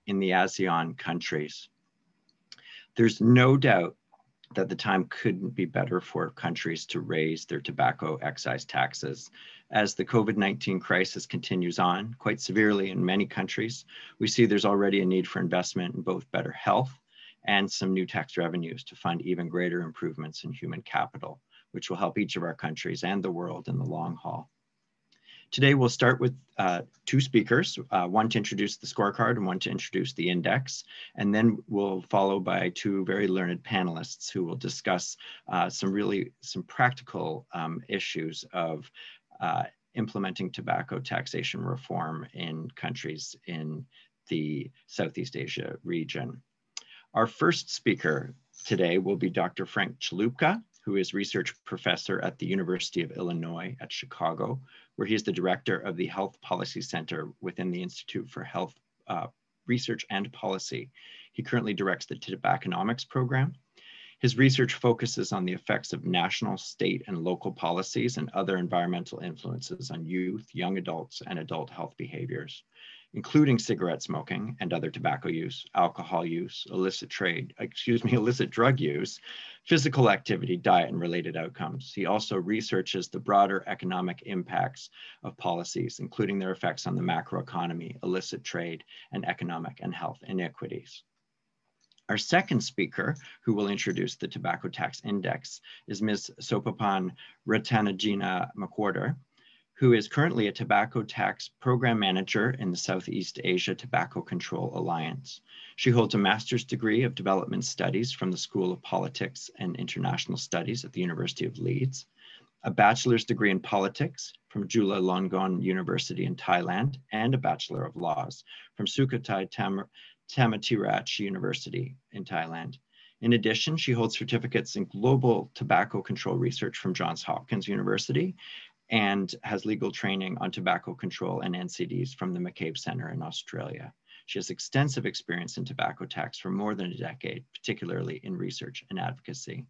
in the ASEAN countries. There's no doubt that the time couldn't be better for countries to raise their tobacco excise taxes. As the COVID-19 crisis continues on quite severely in many countries, we see there's already a need for investment in both better health and some new tax revenues to fund even greater improvements in human capital, which will help each of our countries and the world in the long haul. Today, we'll start with two speakers, one to introduce the scorecard and one to introduce the index, and then we'll follow by two very learned panelists who will discuss some practical issues of implementing tobacco taxation reform in countries in the Southeast Asia region. Our first speaker today will be Dr. Frank Chaloupka, who is research professor at the University of Illinois at Chicago, where he is the director of the Health Policy Center within the Institute for Health Research and Policy. He currently directs the Tobacconomics program. His research focuses on the effects of national, state, and local policies and other environmental influences on youth, young adults, and adult health behaviors, including cigarette smoking and other tobacco use, alcohol use, illicit drug use, physical activity, diet, and related outcomes. He also researches the broader economic impacts of policies, including their effects on the macroeconomy, illicit trade, and economic and health inequities. Our second speaker, who will introduce the Tobacco Tax Index, is Ms. Sophapan Ratanachena-McWhortor, who is currently a tobacco tax program manager in the Southeast Asia Tobacco Control Alliance. She holds a master's degree of development studies from the School of Politics and International Studies at the University of Leeds, a bachelor's degree in politics from Chulalongkorn University in Thailand, and a Bachelor of Laws from Sukhothai Thammasat University in Thailand. In addition, she holds certificates in global tobacco control research from Johns Hopkins University and has legal training on tobacco control and NCDs from the McCabe Center in Australia. She has extensive experience in tobacco tax for more than a decade, particularly in research and advocacy.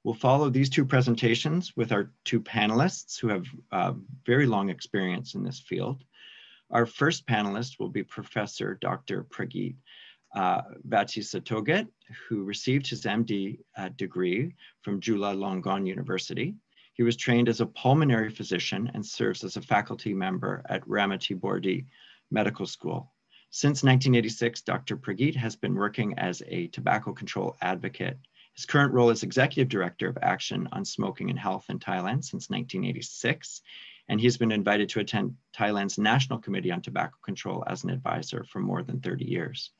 We'll follow these two presentations with our two panelists who have very long experience in this field. Our first panelist will be Professor Dr. Prakit Vathesatogkit, who received his MD degree from Chulalongkorn University. He was trained as a pulmonary physician and serves as a faculty member at Ramati Medical School. Since 1986, Dr. Prakit has been working as a tobacco control advocate. His current role is Executive Director of Action on Smoking and Health in Thailand since 1986, and he's been invited to attend Thailand's National Committee on Tobacco Control as an advisor for more than 30 years.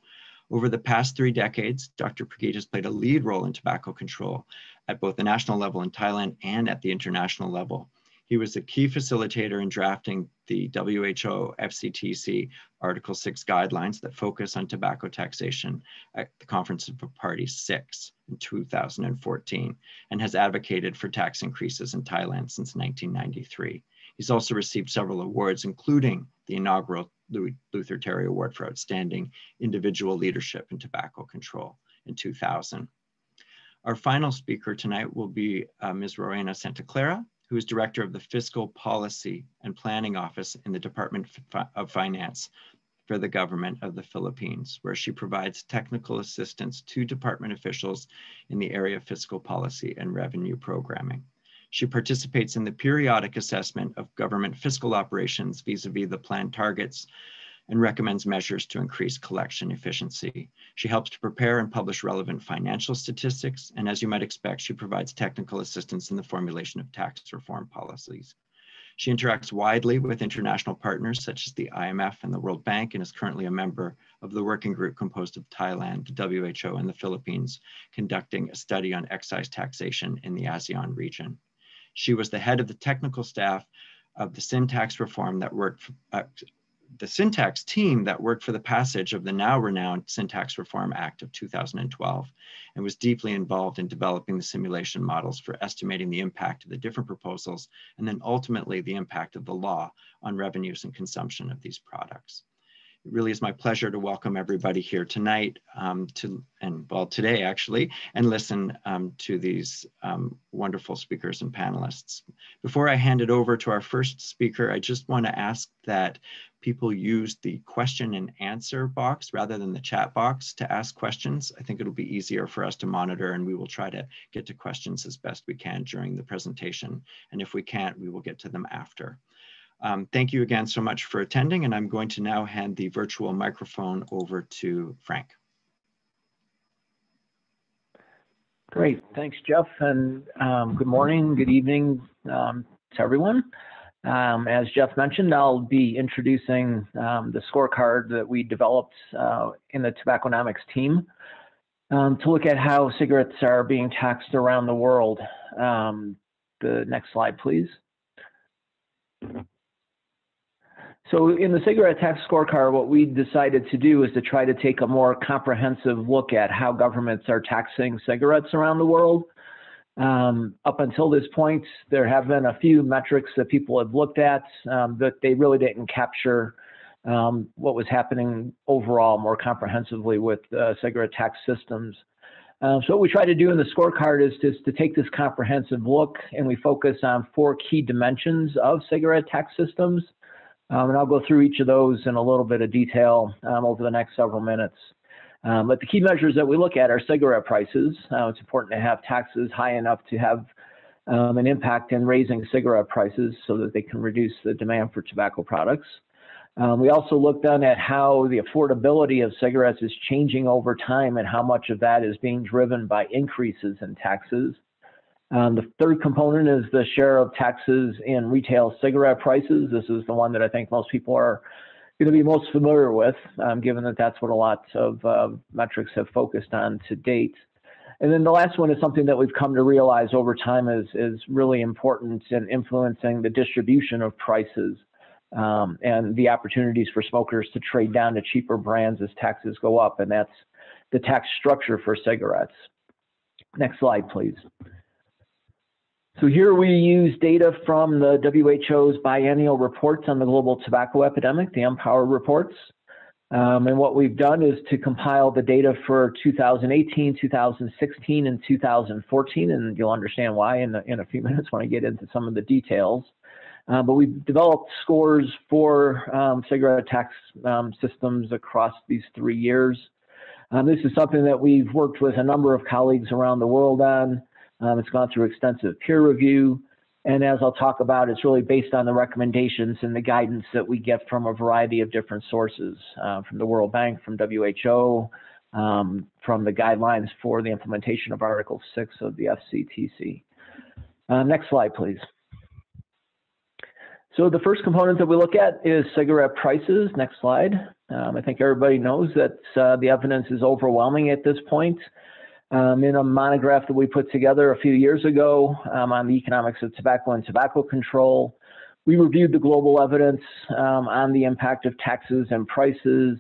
Over the past 3 decades, Dr. Prakit has played a lead role in tobacco control at both the national level in Thailand and at the international level. He was a key facilitator in drafting the WHO FCTC Article 6 guidelines that focus on tobacco taxation at the Conference of Parties 6 in 2014, and has advocated for tax increases in Thailand since 1993. He's also received several awards, including the inaugural Luther Terry Award for Outstanding Individual Leadership in Tobacco Control in 2000. Our final speaker tonight will be Ms. Rowena S, Clara, who is Director of the Fiscal Policy and Planning Office in the Department of Finance for the Government of the Philippines, where she provides technical assistance to department officials in the area of fiscal policy and revenue programming. She participates in the periodic assessment of government fiscal operations vis-a-vis the planned targets and recommends measures to increase collection efficiency. She helps to prepare and publish relevant financial statistics, and as you might expect, she provides technical assistance in the formulation of tax reform policies. She interacts widely with international partners such as the IMF and the World Bank, and is currently a member of the working group composed of Thailand, the WHO, and the Philippines, conducting a study on excise taxation in the ASEAN region. She was the head of the technical staff of the syntax reform that worked, the syntax team that worked for the passage of the now renowned Syntax Reform Act of 2012, and was deeply involved in developing the simulation models for estimating the impact of the different proposals, and then ultimately the impact of the law on revenues and consumption of these products. It really is my pleasure to welcome everybody here tonight today actually, and listen to these wonderful speakers and panelists. Before I hand it over to our first speaker, I just want to ask that people use the question and answer box rather than the chat box to ask questions. I think it'll be easier for us to monitor, and we will try to get to questions as best we can during the presentation. And if we can't, we will get to them after. Thank you again so much for attending, and I'm going to now hand the virtual microphone over to Frank. Great, thanks, Jeff, and good morning, good evening to everyone. As Jeff mentioned, I'll be introducing the scorecard that we developed in the Tobacconomics team to look at how cigarettes are being taxed around the world. The next slide, please. So in the Cigarette Tax Scorecard, what we decided to do is to try to take a more comprehensive look at how governments are taxing cigarettes around the world. Up until this point, there have been a few metrics that people have looked at, but they really didn't capture what was happening overall more comprehensively with cigarette tax systems. So what we try to do in the scorecard is just to take this comprehensive look, and we focus on 4 key dimensions of cigarette tax systems. And I'll go through each of those in a little bit of detail over the next several minutes. But the key measures that we look at are cigarette prices. It's important to have taxes high enough to have an impact in raising cigarette prices so that they can reduce the demand for tobacco products. We also looked then at how the affordability of cigarettes is changing over time and how much of that is being driven by increases in taxes. The third component is the share of taxes in retail cigarette prices. This is the one that I think most people are going to be most familiar with, given that that's what a lot of metrics have focused on to date. And then the last one is something that we've come to realize over time is really important in influencing the distribution of prices and the opportunities for smokers to trade down to cheaper brands as taxes go up, and that's the tax structure for cigarettes. Next slide, please. So here we use data from the WHO's biennial reports on the global tobacco epidemic, the Empower reports. And what we've done is to compile the data for 2018, 2016, and 2014, and you'll understand why in a few minutes when I get into some of the details. But we've developed scores for cigarette tax systems across these 3 years. This is something that we've worked with a number of colleagues around the world on. It's gone through extensive peer review, and as I'll talk about, it's really based on the recommendations and the guidance that we get from a variety of different sources, from the World Bank, from WHO, from the guidelines for the implementation of Article 6 of the FCTC. Next slide, please. So the first component that we look at is cigarette prices. Next slide. I think everybody knows that the evidence is overwhelming at this point. In a monograph that we put together a few years ago on the economics of tobacco and tobacco control, we reviewed the global evidence on the impact of taxes and prices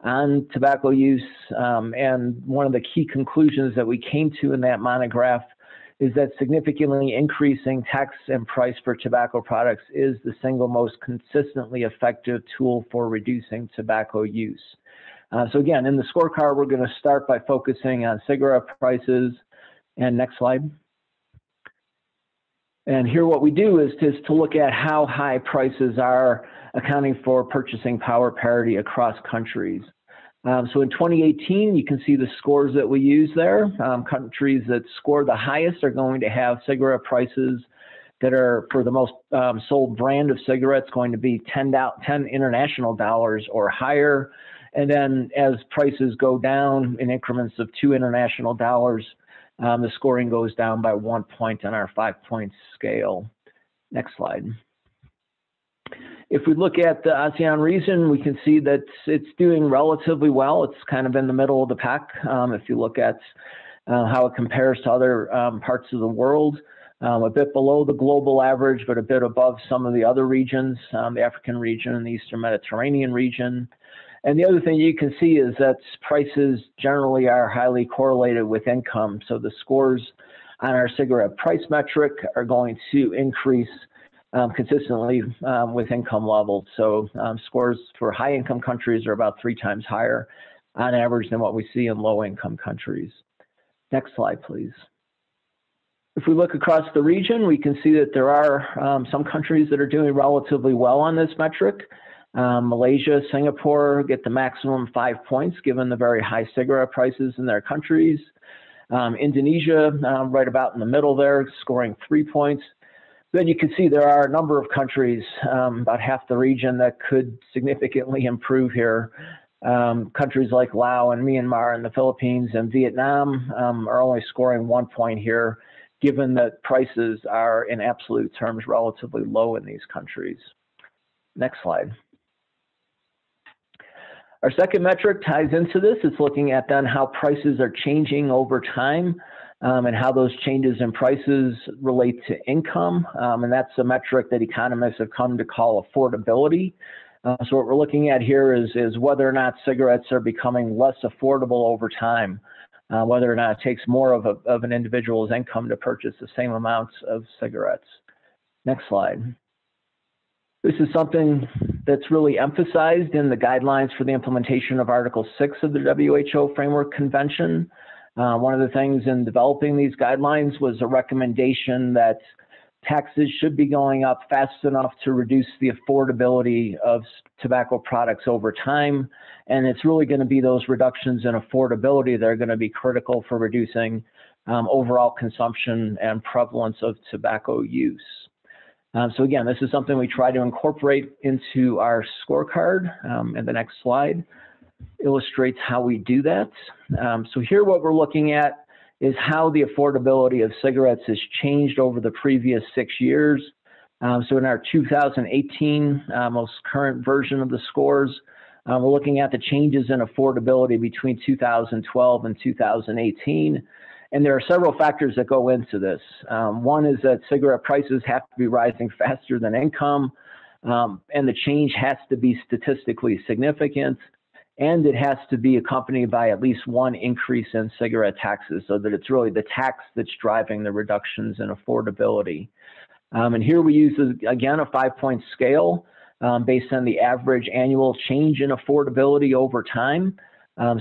on tobacco use. And one of the key conclusions that we came to in that monograph is that significantly increasing tax and price for tobacco products is the single most consistently effective tool for reducing tobacco use. So again, in the scorecard, we're going to start by focusing on cigarette prices. And next slide. And here what we do is to look at how high prices are accounting for purchasing power parity across countries. So in 2018, you can see the scores that we use there. Countries that score the highest are going to have cigarette prices that are, for the most sold brand of cigarettes, going to be 10 international dollars or higher. And then as prices go down in increments of 2 international dollars, the scoring goes down by 1 point on our 5-point scale. Next slide. If we look at the ASEAN region, we can see that it's doing relatively well. It's kind of in the middle of the pack. If you look at how it compares to other parts of the world, a bit below the global average, but a bit above some of the other regions, the African region and the Eastern Mediterranean region. And the other thing you can see is that prices generally are highly correlated with income. So the scores on our cigarette price metric are going to increase consistently with income levels. So scores for high income countries are about 3 times higher on average than what we see in low income countries. Next slide, please. If we look across the region, we can see that there are some countries that are doing relatively well on this metric. Malaysia, Singapore get the maximum 5 points given the very high cigarette prices in their countries. Indonesia, right about in the middle there, scoring 3 points. Then you can see there are a number of countries, about half the region, that could significantly improve here. Countries like Laos and Myanmar and the Philippines and Vietnam are only scoring 1 point here, given that prices are in absolute terms relatively low in these countries. Next slide. Our second metric ties into this. It's looking at then how prices are changing over time and how those changes in prices relate to income. And that's a metric that economists have come to call affordability. So what we're looking at here is whether or not cigarettes are becoming less affordable over time, whether or not it takes more of an individual's income to purchase the same amounts of cigarettes. Next slide. This is something that's really emphasized in the guidelines for the implementation of Article 6 of the WHO Framework Convention. One of the things in developing these guidelines was a recommendation that taxes should be going up fast enough to reduce the affordability of tobacco products over time. And it's really going to be those reductions in affordability that are going to be critical for reducing overall consumption and prevalence of tobacco use. So again, this is something we try to incorporate into our scorecard, and the next slide illustrates how we do that. So here what we're looking at is how the affordability of cigarettes has changed over the previous 6 years. So in our 2018 most current version of the scores, we're looking at the changes in affordability between 2012 and 2018. And there are several factors that go into this. One is that cigarette prices have to be rising faster than income, and the change has to be statistically significant, and it has to be accompanied by at least one increase in cigarette taxes, so that it's really the tax that's driving the reductions in affordability. And here we use, again, a 5-point scale based on the average annual change in affordability over time.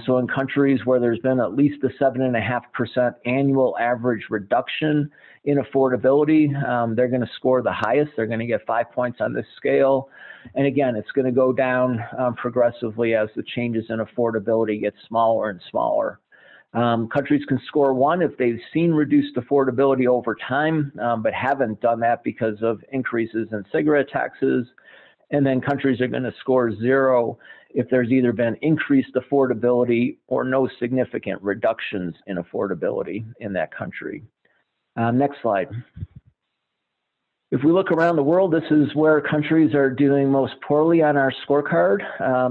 So in countries where there's been at least a 7.5% annual average reduction in affordability, they're going to score the highest. They're going to get 5 points on this scale. And again, it's going to go down progressively as the changes in affordability get smaller and smaller. Countries can score 1 if they've seen reduced affordability over time, but haven't done that because of increases in cigarette taxes. And then countries are going to score 0 if there's either been increased affordability or no significant reductions in affordability in that country. Next slide. If we look around the world, this is where countries are doing most poorly on our scorecard.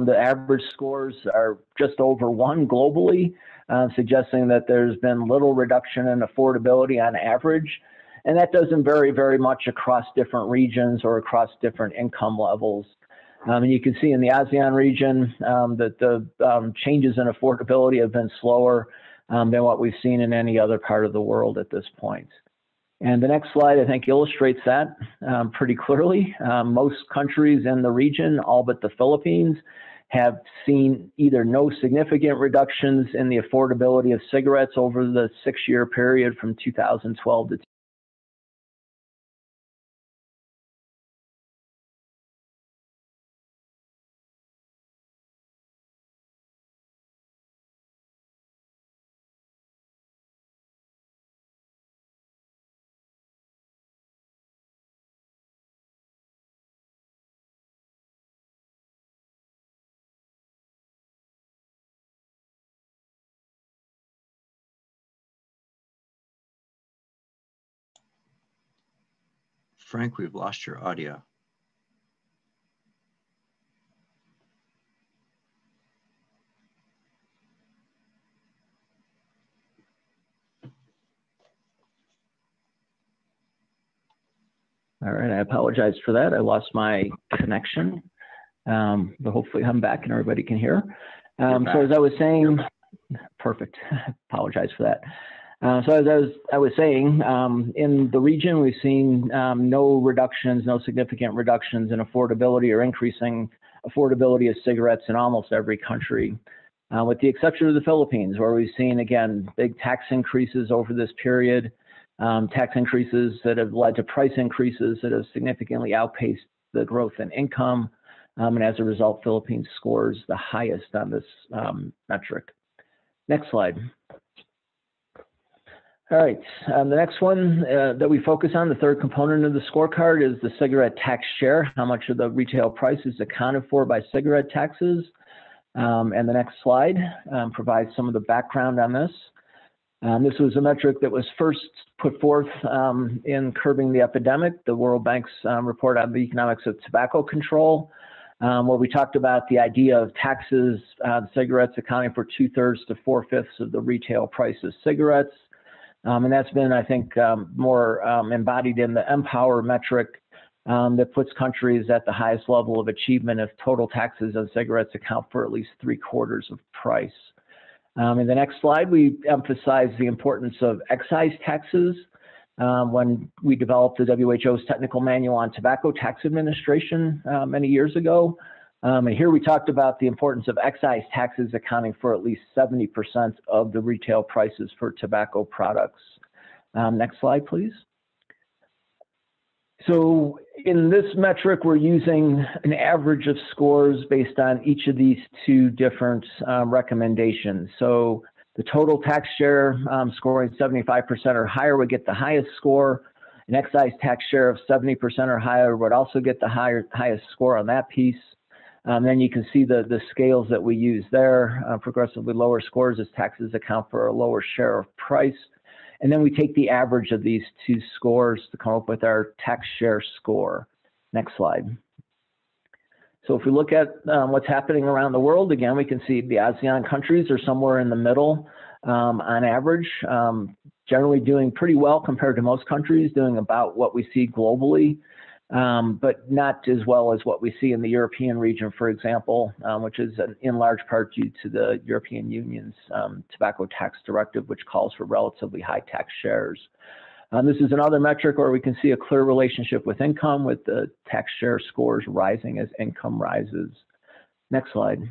The average scores are just over 1 globally, suggesting that there's been little reduction in affordability on average. And that doesn't vary very much across different regions or across different income levels. And you can see in the ASEAN region that the changes in affordability have been slower than what we've seen in any other part of the world at this point. And the next slide, I think, illustrates that pretty clearly. Most countries in the region, all but the Philippines, have seen either no significant reductions in the affordability of cigarettes over the 6-year period from 2012 to Frank, we've lost your audio. All right, I apologize for that. I lost my connection, but hopefully I'm back and everybody can hear. So as I was saying, perfect, apologize for that. So as I was saying, in the region, we've seen no significant reductions in affordability or increasing affordability of cigarettes in almost every country, with the exception of the Philippines, where we've seen, again, big tax increases over this period, tax increases that have led to price increases that have significantly outpaced the growth in income. And as a result, Philippines scores the highest on this metric. Next slide. All right, the next one that we focus on, the third component of the scorecard, is the cigarette tax share, how much of the retail price is accounted for by cigarette taxes. And the next slide provides some of the background on this. This was a metric that was first put forth in Curbing the Epidemic, the World Bank's report on the economics of tobacco control, where we talked about the idea of taxes on cigarettes accounting for 2/3 to 4/5 of the retail price of cigarettes. And that's been, I think, more embodied in the Empower metric that puts countries at the highest level of achievement if total taxes on cigarettes account for at least 3/4 of price. In the next slide, we emphasize the importance of excise taxes when we developed the WHO's Technical Manual on Tobacco Tax Administration many years ago. And here we talked about the importance of excise taxes accounting for at least 70% of the retail prices for tobacco products. Next slide, please. So in this metric, we're using an average of scores based on each of these two different recommendations. So the total tax share scoring 75% or higher would get the highest score. An excise tax share of 70% or higher would also get the highest score on that piece. Then you can see the scales that we use there. Progressively lower scores as taxes account for a lower share of price. And then we take the average of these two scores to come up with our tax share score. Next slide. So if we look at what's happening around the world, again, we can see the ASEAN countries are somewhere in the middle on average, generally doing pretty well compared to most countries, doing about what we see globally. But not as well as what we see in the European region, for example, which is in large part due to the European Union's tobacco tax directive, which calls for relatively high tax shares. This is another metric where we can see a clear relationship with income, with the tax share scores rising as income rises. Next slide.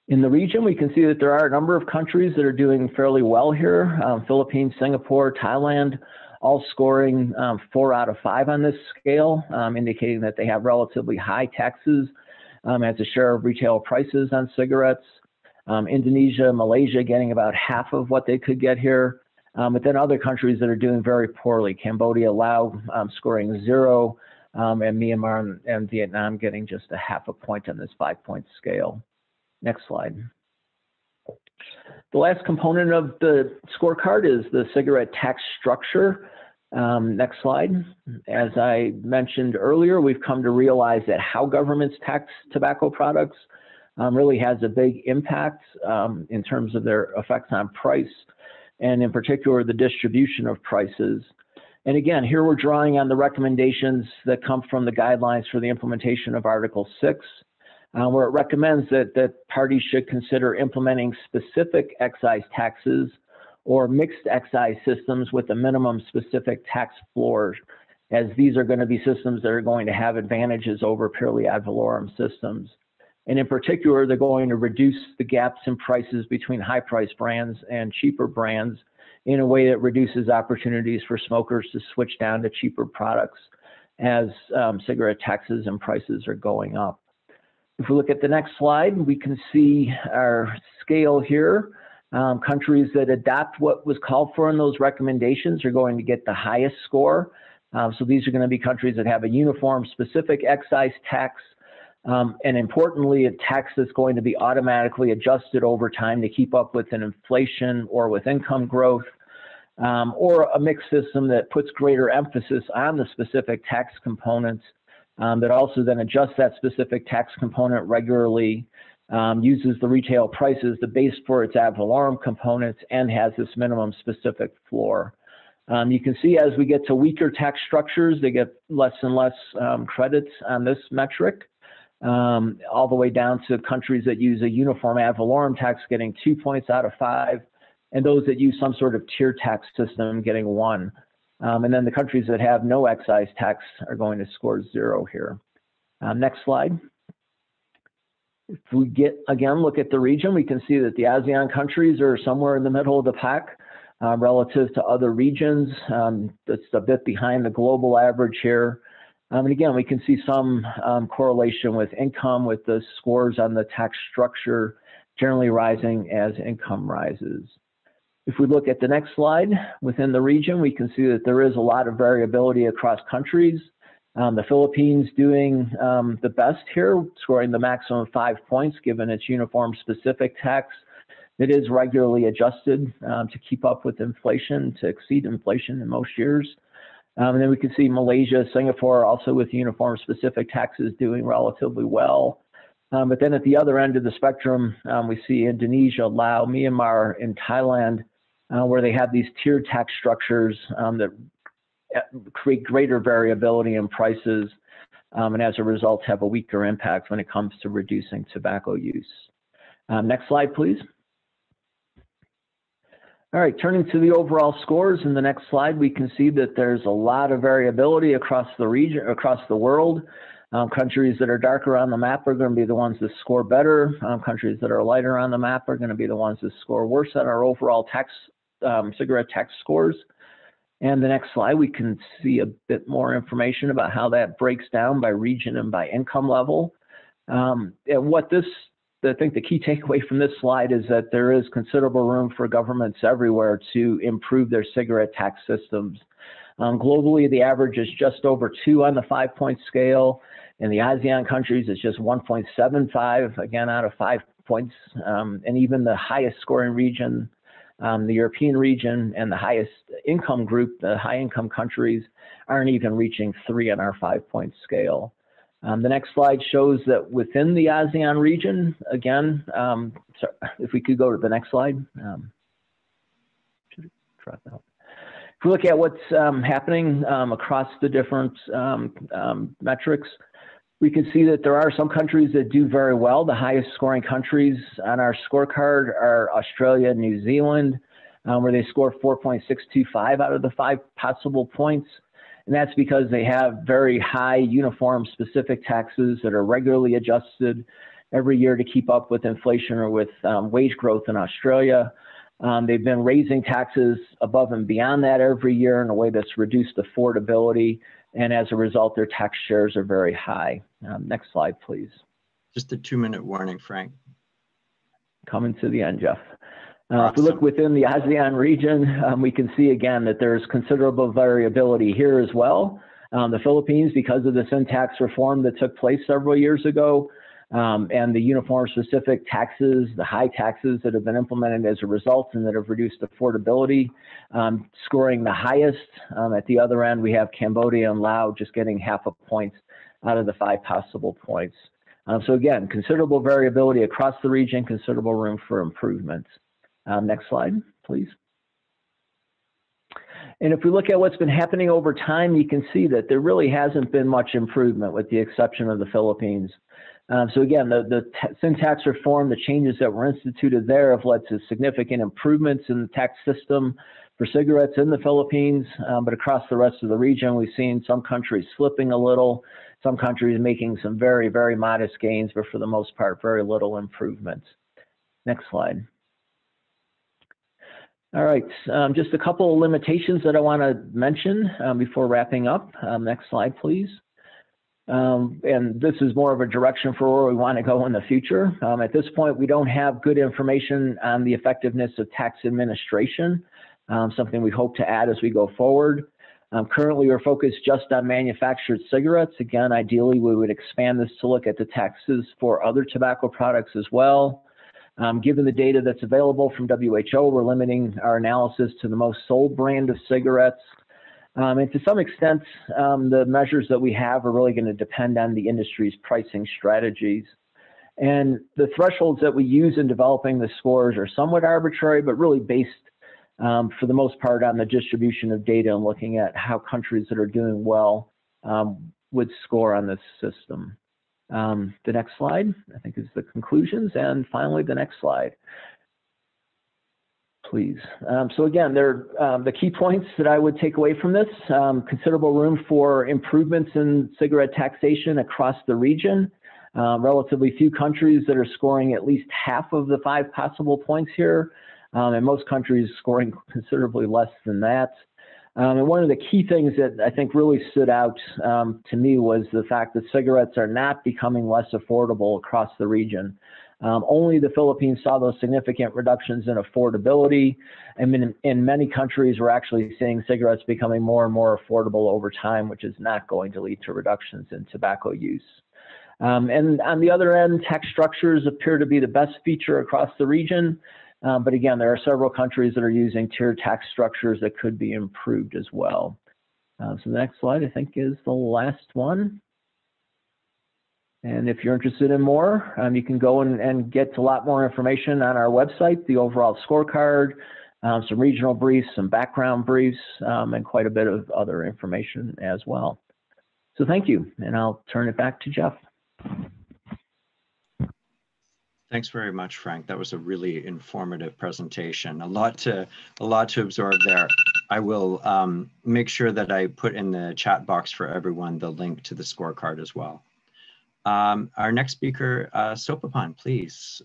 In the region, we can see that there are a number of countries that are doing fairly well here. Philippines, Singapore, Thailand, all scoring 4 out of 5 on this scale, indicating that they have relatively high taxes as a share of retail prices on cigarettes. Indonesia, Malaysia getting about half of what they could get here. But then other countries that are doing very poorly, Cambodia, Laos scoring 0, and Myanmar and Vietnam getting just a 0.5 point on this 5-point scale. Next slide. The last component of the scorecard is the cigarette tax structure. Next slide. As I mentioned earlier, we've come to realize that how governments tax tobacco products really has a big impact in terms of their effects on price, and in particular, the distribution of prices. And again, here we're drawing on the recommendations that come from the guidelines for the implementation of Article 6. Where it recommends that parties should consider implementing specific excise taxes or mixed excise systems with a minimum specific tax floor, as these are going to be systems that are going to have advantages over purely ad valorem systems. And in particular, they're going to reduce the gaps in prices between high-priced brands and cheaper brands in a way that reduces opportunities for smokers to switch down to cheaper products as cigarette taxes and prices are going up. If we look at the next slide, we can see our scale here. Countries that adopt what was called for in those recommendations are going to get the highest score. So these are going to be countries that have a uniform specific excise tax, and importantly, a tax that's going to be automatically adjusted over time to keep up with an inflation or with income growth, or a mixed system that puts greater emphasis on the specific tax components, that also then adjusts that specific tax component regularly, uses the retail price as the base for its ad valorem components, and has this minimum specific floor. You can see as we get to weaker tax structures, they get less and less credits on this metric, all the way down to countries that use a uniform ad valorem tax getting 2 points out of 5, and those that use some sort of tier tax system getting 1. And then the countries that have no excise tax are going to score 0 here. Next slide. If we look at the region, we can see that the ASEAN countries are somewhere in the middle of the pack relative to other regions. That's a bit behind the global average here. And again, we can see some correlation with income, with the scores on the tax structure generally rising as income rises. If we look at the next slide, within the region, we can see that there is a lot of variability across countries. The Philippines doing the best here, scoring the maximum 5 points given its uniform specific tax. It is regularly adjusted to keep up with inflation, to exceed inflation in most years. And then we can see Malaysia, Singapore, also with uniform specific taxes doing relatively well. But then at the other end of the spectrum, we see Indonesia, Laos, Myanmar, and Thailand, where they have these tiered tax structures that create greater variability in prices, and as a result have a weaker impact when it comes to reducing tobacco use. Next slide, please. All right, turning to the overall scores in the next slide, we can see that there's a lot of variability across the region, across the world. Countries that are darker on the map are going to be the ones that score better. Countries that are lighter on the map are going to be the ones that score worse at our overall tax, cigarette tax scores. And the next slide, we can see a bit more information about how that breaks down by region and by income level. And what this, I think the key takeaway from this slide is that there is considerable room for governments everywhere to improve their cigarette tax systems. Globally, the average is just over 2 on the 5-point scale. In the ASEAN countries, it's just 1.75, again, out of 5 points. And even the highest scoring region, the European region, and the highest income group, the high income countries, aren't even reaching 3 on our 5-point scale. The next slide shows that within the ASEAN region, again, if we could go to the next slide. Should drop out. If we look at what's happening across the different metrics, we can see that there are some countries that do very well. The highest scoring countries on our scorecard are Australia and New Zealand, where they score 4.625 out of the 5 possible points. And that's because they have very high uniform specific taxes that are regularly adjusted every year to keep up with inflation or with wage growth in Australia. They've been raising taxes above and beyond that every year in a way that's reduced affordability. And as a result, their tax shares are very high. Next slide, please. Just a 2-minute warning, Frank. Coming to the end, Jeff. Awesome. If we look within the ASEAN region, we can see again that there's considerable variability here as well. The Philippines, because of the sin tax reform that took place several years ago, and the uniform specific taxes, the high taxes that have been implemented as a result and that have reduced affordability, scoring the highest. At the other end, we have Cambodia and Laos just getting 0.5 point out of the 5 possible points. So again, considerable variability across the region, considerable room for improvement. Next slide, please. And if we look at what's been happening over time, you can see that there really hasn't been much improvement with the exception of the Philippines. So again, the sin tax reform, the changes that were instituted there have led to significant improvements in the tax system for cigarettes in the Philippines, but across the rest of the region, we've seen some countries slipping a little, some countries making some very, very modest gains, but for the most part, very little improvement. Next slide. All right, just a couple of limitations that I want to mention before wrapping up. Next slide, please. And this is more of a direction for where we want to go in the future. At this point, we don't have good information on the effectiveness of tax administration, something we hope to add as we go forward. Currently, we're focused just on manufactured cigarettes. Again, ideally, we would expand this to look at the taxes for other tobacco products as well. Given the data that's available from WHO, we're limiting our analysis to the most sold brand of cigarettes. And to some extent, the measures that we have are really going to depend on the industry's pricing strategies. And the thresholds that we use in developing the scores are somewhat arbitrary, but really based for the most part on the distribution of data and looking at how countries that are doing well would score on this system. The next slide, I think, is the conclusions. And finally, the next slide. please. So again, the key points that I would take away from this, considerable room for improvements in cigarette taxation across the region. Relatively few countries that are scoring at least half of the 5 possible points here, and most countries scoring considerably less than that. And one of the key things that I think really stood out to me was the fact that cigarettes are not becoming less affordable across the region. Only the Philippines saw those significant reductions in affordability. And in many countries, we're actually seeing cigarettes becoming more and more affordable over time, which is not going to lead to reductions in tobacco use. And on the other end, tax structures appear to be the best feature across the region. But again, there are several countries that are using tiered tax structures that could be improved as well. So the next slide, I think, is the last one. And if you're interested in more, you can go and get a lot more information on our website, the overall scorecard, some regional briefs, some background briefs, and quite a bit of other information as well. So thank you, and I'll turn it back to Jeff. Thanks very much, Frank. That was a really informative presentation. A lot to absorb there. I will make sure that I put in the chat box for everyone the link to the scorecard as well. Our next speaker, Sophapan, please.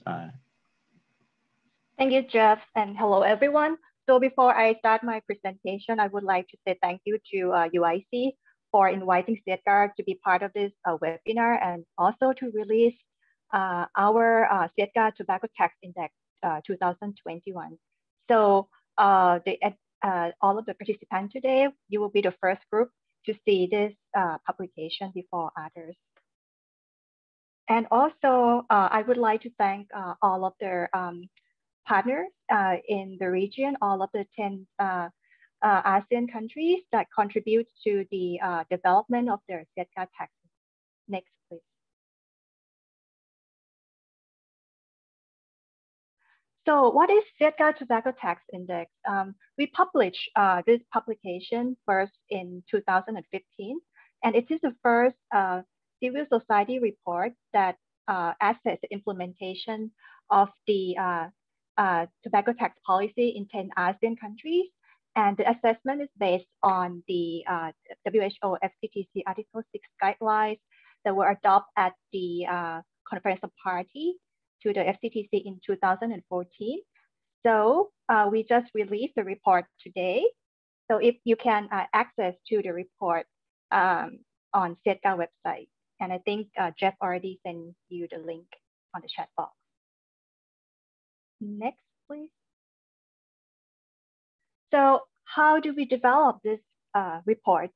Thank you, Jeff, and hello, everyone. So before I start my presentation, I would like to say thank you to UIC for inviting SEATCA to be part of this webinar, and also to release our SEATCA Tobacco Tax Index 2021. So all of the participants today, you will be the first group to see this publication before others. And also, I would like to thank all of their partners in the region, all of the 10 ASEAN countries that contribute to the development of their SEATCA tax. Next, please. So what is SEATCA Tobacco Tax Index? We published this publication first in 2015, and it is the first civil society report that assesses the implementation of the tobacco tax policy in 10 ASEAN countries. And the assessment is based on the WHO FCTC Article 6 guidelines that were adopted at the Conference of Parties to the FCTC in 2014. So we just released the report today. So if you can access to the report on SEATCA website. And I think Jeff already sent you the link on the chat box. Next, please. So how do we develop this report?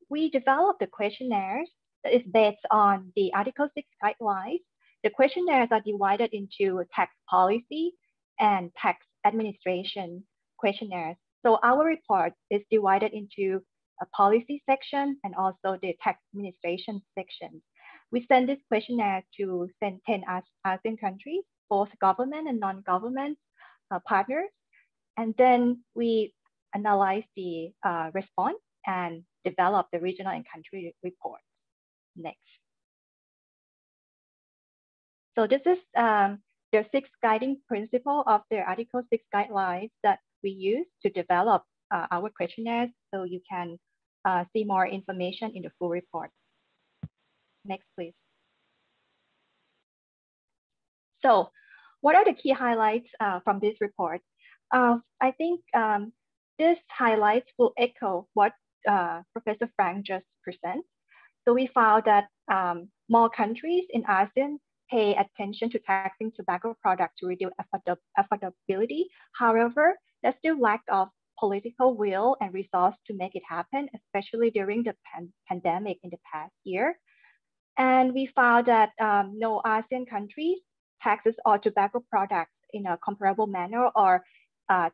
We developed the questionnaires that is based on the Article 6 guidelines. The questionnaires are divided into tax policy and tax administration questionnaires. So our report is divided into a policy section and also the tax administration section. We send this questionnaire to 10 ASEAN countries, both government and non-government partners. And then we analyze the response and develop the regional and country reports. Next. So this is the 6 guiding principles of the Article 6 guidelines that we use to develop our questionnaires. So you can see more information in the full report. Next, please. So what are the key highlights from this report? I think this highlights will echo what Professor Frank just presented. So we found that more countries in ASEAN pay attention to taxing tobacco products to reduce affordability. However, there's still lack of political will and resource to make it happen, especially during the pandemic in the past year. And we found that no ASEAN countries taxes all tobacco products in a comparable manner or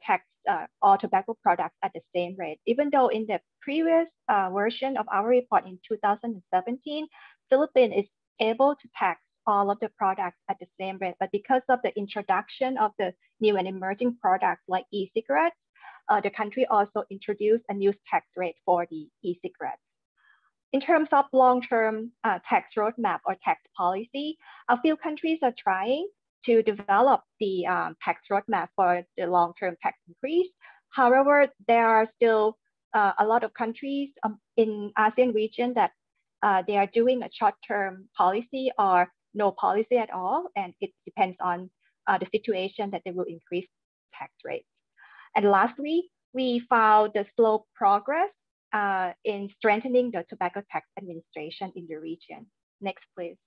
tax all tobacco products at the same rate. Even though in the previous version of our report in 2017, Philippines is able to tax all of the products at the same rate, but because of the introduction of the new and emerging products like e-cigarettes, the country also introduced a new tax rate for the e-cigarettes. In terms of long-term tax roadmap or tax policy, a few countries are trying to develop the tax roadmap for the long-term tax increase. However, there are still a lot of countries in ASEAN region that they are doing a short-term policy or no policy at all, and it depends on the situation that they will increase tax rates. And lastly, we found the slow progress in strengthening the tobacco tax administration in the region. Next, please.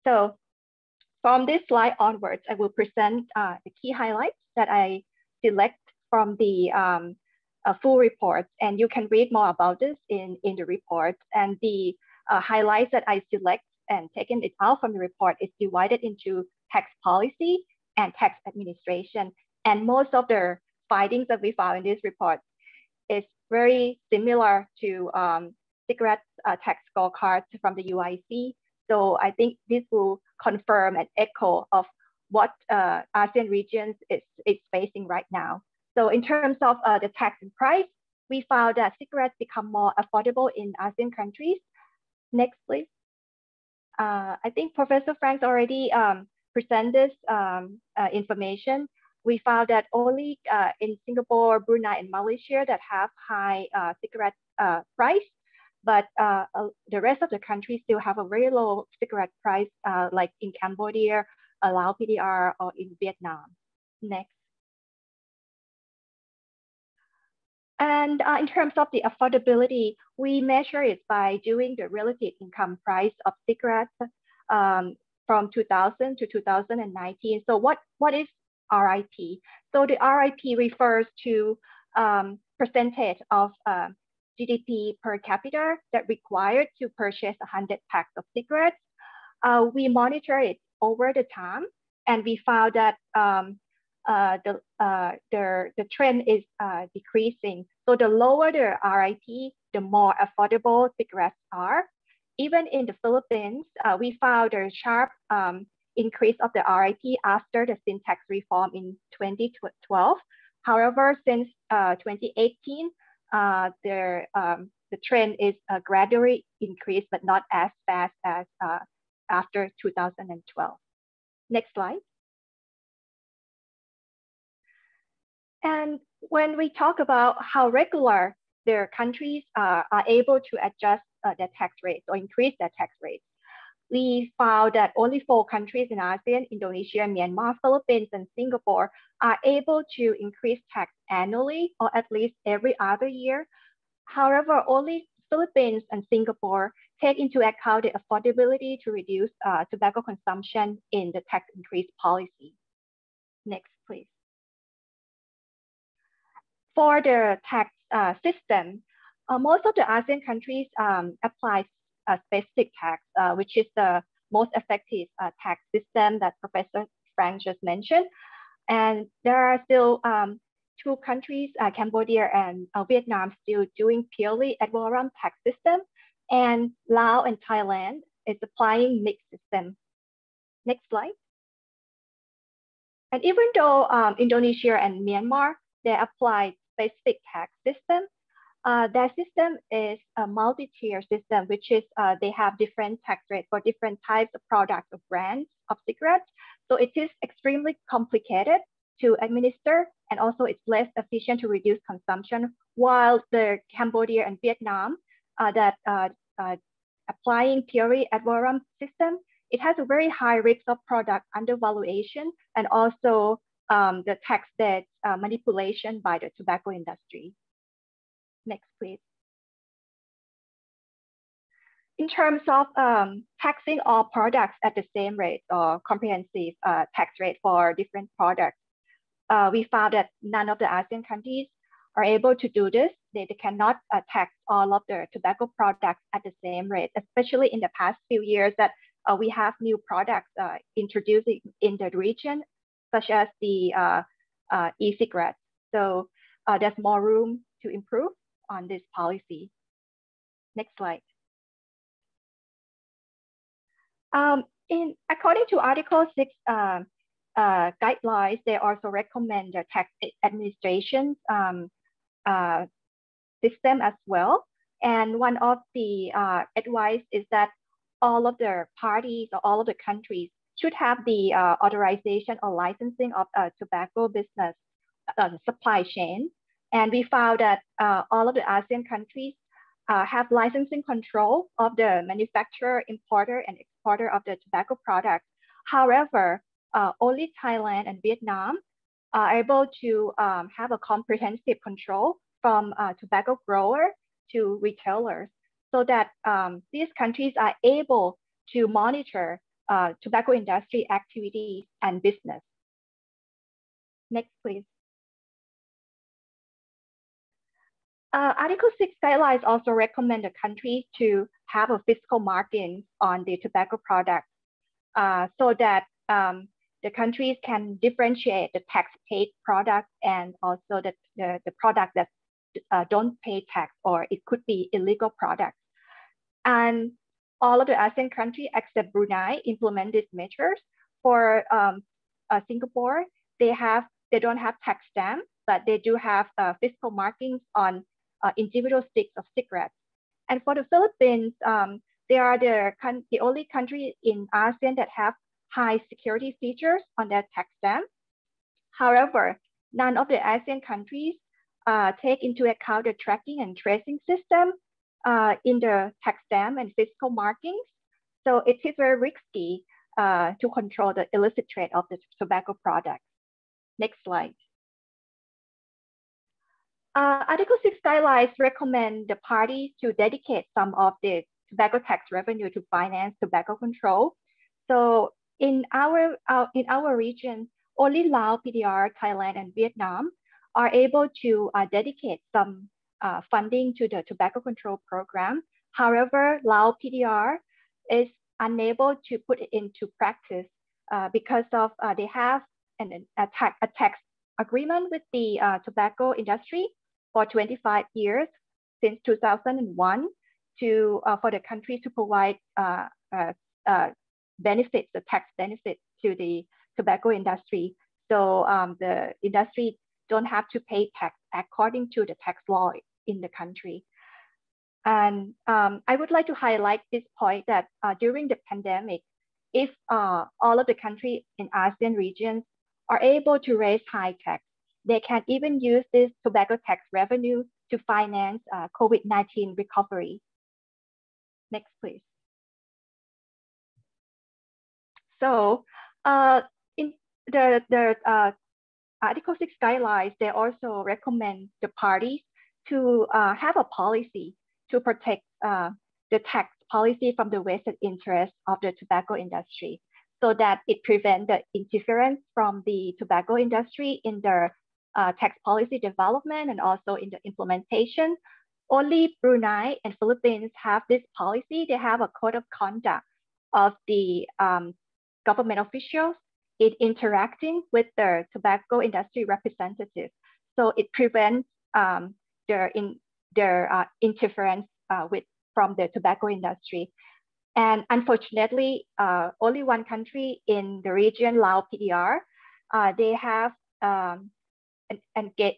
So from this slide onwards, I will present the key highlights that I select from the full report, and you can read more about this in the report. And the highlights that I select and taken it out from the report is divided into tax policy and tax administration. And most of the findings that we found in this report is very similar to cigarette tax scorecards from the UIC. So I think this will confirm an echo of what ASEAN regions is facing right now. So in terms of the tax and price, we found that cigarettes become more affordable in ASEAN countries. Next, please. I think Professor Frank's already presented this information. We found that only in Singapore, Brunei, and Malaysia that have high cigarette price, but the rest of the countries still have a very low cigarette price, like in Cambodia, Laos, PDR, or in Vietnam. Next. And in terms of the affordability, we measure it by doing the relative income price of cigarettes from 2000 to 2019. So what is RIP? So the RIP refers to percentage of GDP per capita that required to purchase 100 packs of cigarettes. We monitor it over the time, and we found that the trend is decreasing. So the lower the RIP, the more affordable cigarettes are. Even in the Philippines, we found a sharp increase of the RIP after the sin tax reform in 2012. However, since 2018, the trend is gradually increased, but not as fast as after 2012. Next slide. And when we talk about how regular their countries are able to adjust their tax rates or increase their tax rates, we found that only 4 countries in ASEAN, Indonesia, Myanmar, Philippines, and Singapore, are able to increase tax annually or at least every other year. However, only Philippines and Singapore take into account the affordability to reduce tobacco consumption in the tax increase policy. Next, please. For the tax system, most of the ASEAN countries apply a specific tax, which is the most effective tax system that Professor Frank just mentioned. And there are still 2 countries, Cambodia and Vietnam, still doing purely ad valorem tax system, and Laos and Thailand is applying mixed system. Next slide. And even though Indonesia and Myanmar, they apply specific tax system, their system is a multi-tier system, which is they have different tax rates for different types of products or brands of cigarettes. So it is extremely complicated to administer, and also it's less efficient to reduce consumption, while the Cambodia and Vietnam that applying purely ad valorem system, it has a very high risk of product undervaluation and also the tax debt manipulation by the tobacco industry. Next, please. In terms of taxing all products at the same rate or comprehensive tax rate for different products, we found that none of the ASEAN countries are able to do this. They cannot tax all of the tobacco products at the same rate, especially in the past few years that we have new products introduced in the region, such as the e-cigarettes. So there's more room to improve on this policy. Next slide. According to Article 6 guidelines, they also recommend the tax administration system as well. And one of the advice is that all of the parties or all of the countries should have the authorization or licensing of tobacco business supply chain. And we found that all of the ASEAN countries have licensing control of the manufacturer, importer, and exporter of the tobacco products. However, only Thailand and Vietnam are able to have a comprehensive control from tobacco grower to retailers, so that these countries are able to monitor tobacco industry activities and business. Next, please. Article 6 guidelines also recommend the country to have a fiscal margin on the tobacco products so that the countries can differentiate the tax paid product and also the product that don't pay tax, or it could be illegal products. And all of the ASEAN countries except Brunei implement these measures. For Singapore, they don't have tax stamp, but they do have fiscal markings on individual sticks of cigarettes. And for the Philippines, they are the only country in ASEAN that have high security features on their tax stamp. However, none of the ASEAN countries take into account the tracking and tracing system in the tax stamp and fiscal markings. So it is very risky to control the illicit trade of the tobacco products. Next slide. Article 6 guidelines recommend the parties to dedicate some of the tobacco tax revenue to finance tobacco control. So in our region, only Laos, PDR, Thailand, and Vietnam are able to dedicate some funding to the tobacco control program. However, Laos, PDR is unable to put it into practice because of they have a tax agreement with the tobacco industry for 25 years, since 2001, for the country to provide benefits, the tax benefits to the tobacco industry. So the industry don't have to pay tax according to the tax law in the country. And I would like to highlight this point that during the pandemic, if all of the countries in ASEAN regions are able to raise high tax, they can even use this tobacco tax revenue to finance COVID-19 recovery. Next, please. So in the Article 6 guidelines, they also recommend the parties to have a policy to protect the tax policy from the vested interest of the tobacco industry, so that it prevents the interference from the tobacco industry in their tax policy development and also in the implementation. Only Brunei and Philippines have this policy. They have a code of conduct of the government officials in interacting with their tobacco industry representatives. So it prevents their interference from the tobacco industry. And unfortunately, only one country in the region, Laos, PDR, they have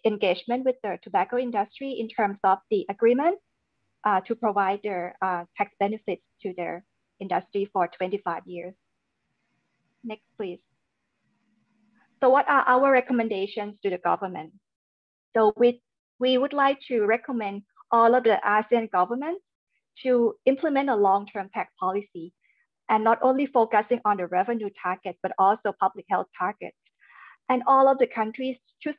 engagement with the tobacco industry in terms of the agreement to provide their tax benefits to their industry for 25 years. Next, please. So what are our recommendations to the government? So we would like to recommend all of the ASEAN governments to implement a long-term tax policy, and not only focusing on the revenue target, but also public health targets. And all of the countries should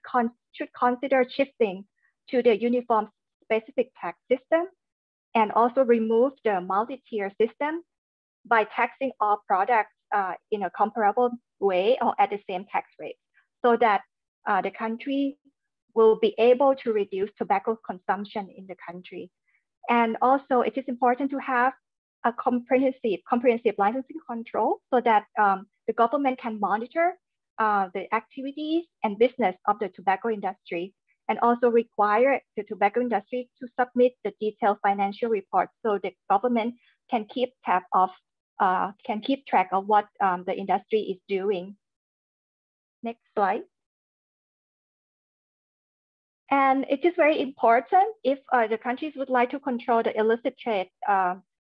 consider shifting to the uniform specific tax system, and also remove the multi-tier system by taxing all products in a comparable way or at the same tax rate, so that the country will be able to reduce tobacco consumption in the country. And also it is important to have a comprehensive licensing control, so that the government can monitor the activities and business of the tobacco industry, and also require the tobacco industry to submit the detailed financial reports, so the government can keep track of what the industry is doing. Next slide. And it is very important, if the countries would like to control the illicit trade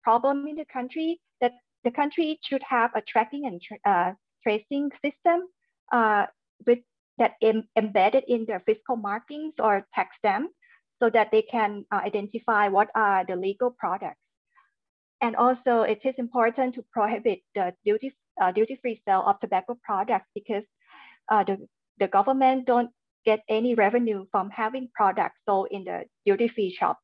problem in the country, that the country should have a tracking and tracing system that embedded in their fiscal markings or tax stamp, so that they can identify what are the legal products. And also, it is important to prohibit the duty-free sale of tobacco products, because the government don't get any revenue from having products sold in the duty-free shop.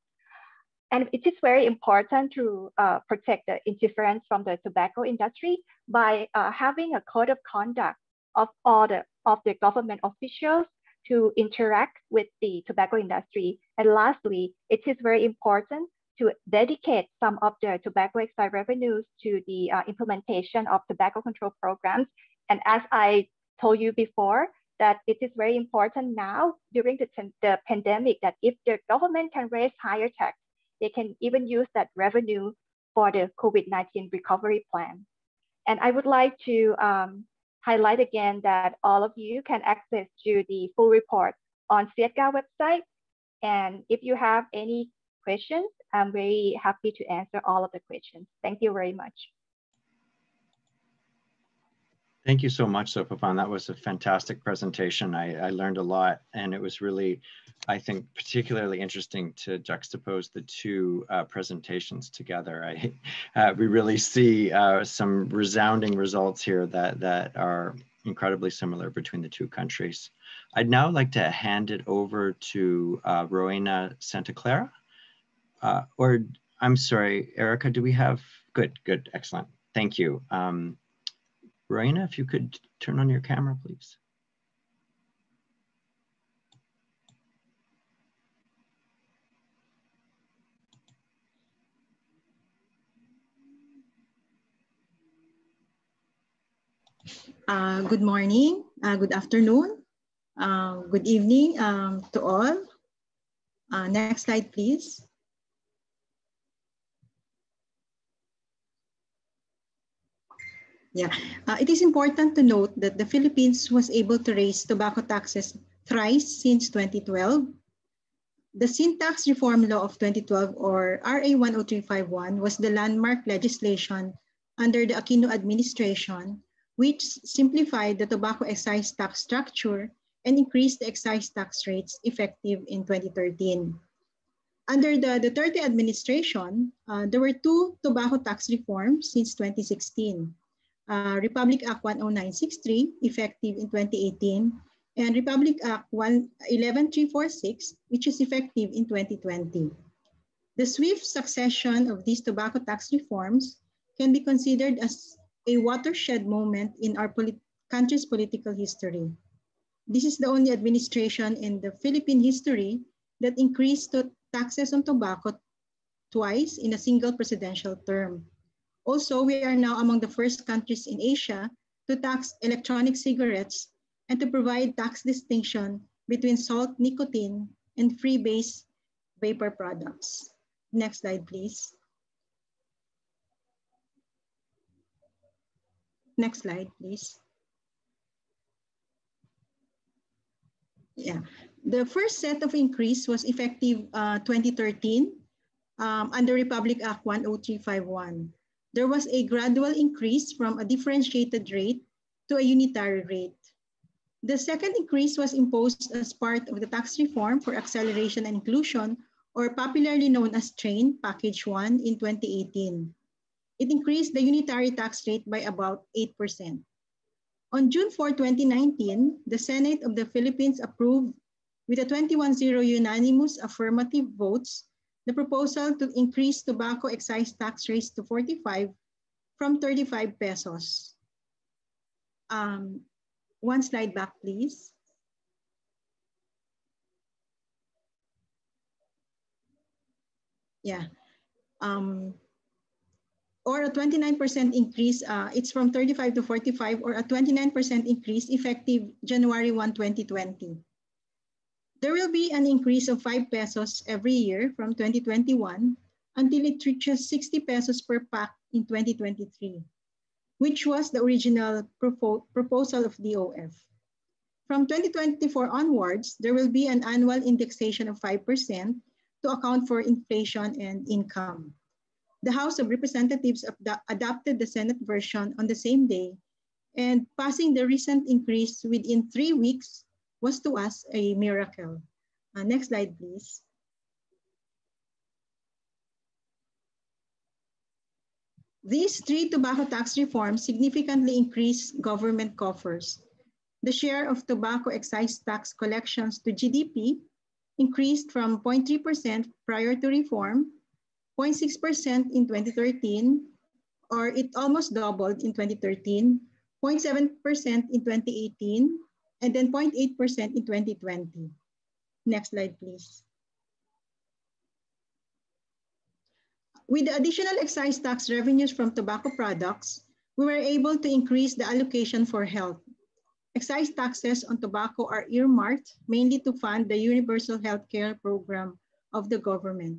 And it is very important to protect the interference from the tobacco industry by having a code of conduct of all of the government officials to interact with the tobacco industry. And lastly, it is very important to dedicate some of the tobacco excise revenues to the implementation of tobacco control programs. And as I told you before, that it is very important now during the pandemic that if the government can raise higher tax, they can even use that revenue for the COVID-19 recovery plan. And I would like to highlight again that all of you can access to the full report on SEATCA website. And if you have any questions, I'm very happy to answer all of the questions. Thank you very much. Thank you so much, Sophapan. That was a fantastic presentation. I learned a lot, and it was really, I think, particularly interesting to juxtapose the two presentations together. We really see some resounding results here that are incredibly similar between the two countries. I'd now like to hand it over to Rowena Santa Clara. Or I'm sorry, Erica, do we have, good, excellent. Thank you. Rowena, if you could turn on your camera, please. Good morning, good afternoon, good evening to all. Next slide, please. Yeah, it is important to note that the Philippines was able to raise tobacco taxes thrice since 2012. The Sin Tax Reform Law of 2012, or RA 10351, was the landmark legislation under the Aquino administration, which simplified the tobacco excise tax structure and increased the excise tax rates effective in 2013. Under the Duterte administration, there were two tobacco tax reforms since 2016. Republic Act 10963, effective in 2018, and Republic Act 11346, which is effective in 2020. The swift succession of these tobacco tax reforms can be considered as a watershed moment in our country's political history. This is the only administration in the Philippine history that increased taxes on tobacco twice in a single presidential term. Also, we are now among the first countries in Asia to tax electronic cigarettes and to provide tax distinction between salt, nicotine, and free-base vapor products. Next slide, please. Next slide, please. Yeah, the first set of increase was effective 2013 under Republic Act 10351. There was a gradual increase from a differentiated rate to a unitary rate. The second increase was imposed as part of the tax reform for acceleration and inclusion, or popularly known as TRAIN Package 1 in 2018. It increased the unitary tax rate by about 8%. On June 4, 2019, the Senate of the Philippines approved with a 21-0 unanimous affirmative votes the proposal to increase tobacco excise tax rates to 45 from 35 pesos. One slide back, please. Yeah. Or a 29% increase, it's from 35 to 45, or a 29% increase effective January 1, 2020. There will be an increase of 5 pesos every year from 2021 until it reaches 60 pesos per pack in 2023, which was the original proposal of DOF. From 2024 onwards, there will be an annual indexation of 5% to account for inflation and income. The House of Representatives adopted the Senate version on the same day, and passing the recent increase within 3 weeks was to us a miracle. Next slide, please. These 3 tobacco tax reforms significantly increased government coffers. The share of tobacco excise tax collections to GDP increased from 0.3% prior to reform, 0.6% in 2013, or it almost doubled in 2013, 0.7% in 2018, and then 0.8% in 2020. Next slide, please. With the additional excise tax revenues from tobacco products, we were able to increase the allocation for health. Excise taxes on tobacco are earmarked mainly to fund the universal healthcare program of the government.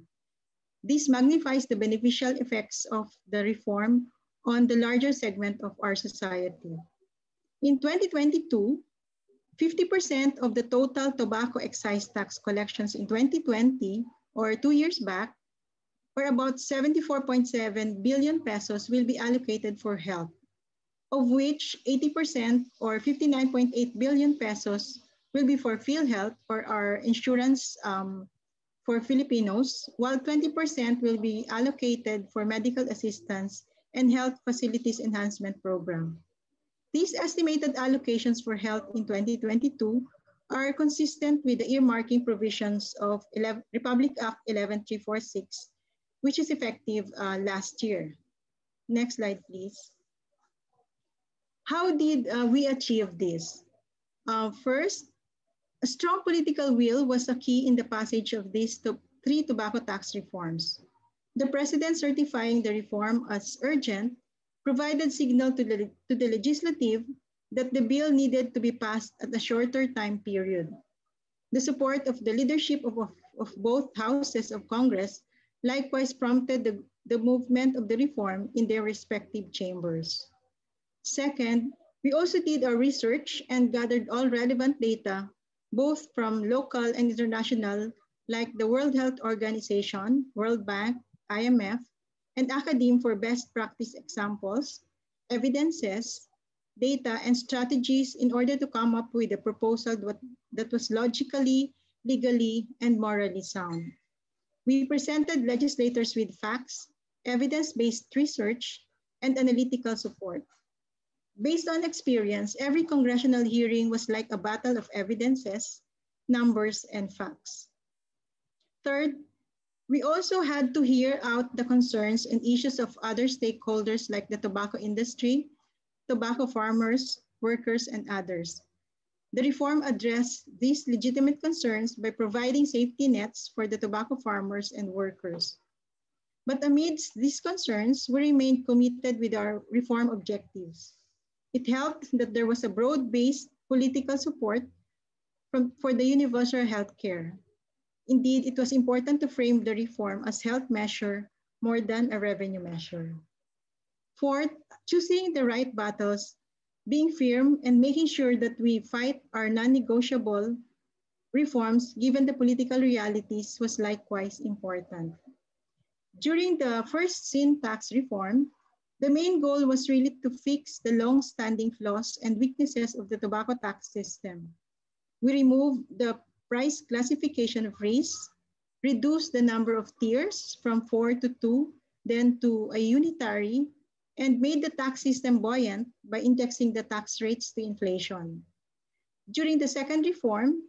This magnifies the beneficial effects of the reform on the larger segment of our society. In 2022, 50% of the total tobacco excise tax collections in 2020, or 2 years back, or about 74.7 billion pesos will be allocated for health, of which 80% or 59.8 billion pesos will be for PhilHealth or our insurance for Filipinos, while 20% will be allocated for medical assistance and health facilities enhancement program. These estimated allocations for health in 2022 are consistent with the earmarking provisions of Republic Act 11346, which is effective last year. Next slide, please. How did we achieve this? First, a strong political will was a key in the passage of these 3 tobacco tax reforms. The President certifying the reform as urgent provided signal to the legislative that the bill needed to be passed at a shorter time period. The support of the leadership of both houses of Congress likewise prompted the movement of the reform in their respective chambers. Second, we also did our research and gathered all relevant data, both from local and international, like the World Health Organization, World Bank, IMF, and academe for best practice examples, evidences, data, and strategies in order to come up with a proposal that was logically, legally, and morally sound. We presented legislators with facts, evidence-based research, and analytical support. Based on experience, every congressional hearing was like a battle of evidences, numbers, and facts. Third, we also had to hear out the concerns and issues of other stakeholders like the tobacco industry, tobacco farmers, workers, and others. The reform addressed these legitimate concerns by providing safety nets for the tobacco farmers and workers. But amidst these concerns, we remained committed with our reform objectives. It helped that there was a broad-based political support for the universal health care. Indeed, it was important to frame the reform as health measure more than a revenue measure. Fourth, choosing the right battles, being firm, and making sure that we fight our non-negotiable reforms given the political realities was likewise important. During the first sin tax reform, the main goal was really to fix the long-standing flaws and weaknesses of the tobacco tax system. We removed the price classification of race, reduced the number of tiers from 4 to 2, then to a unitary, and made the tax system buoyant by indexing the tax rates to inflation. During the second reform,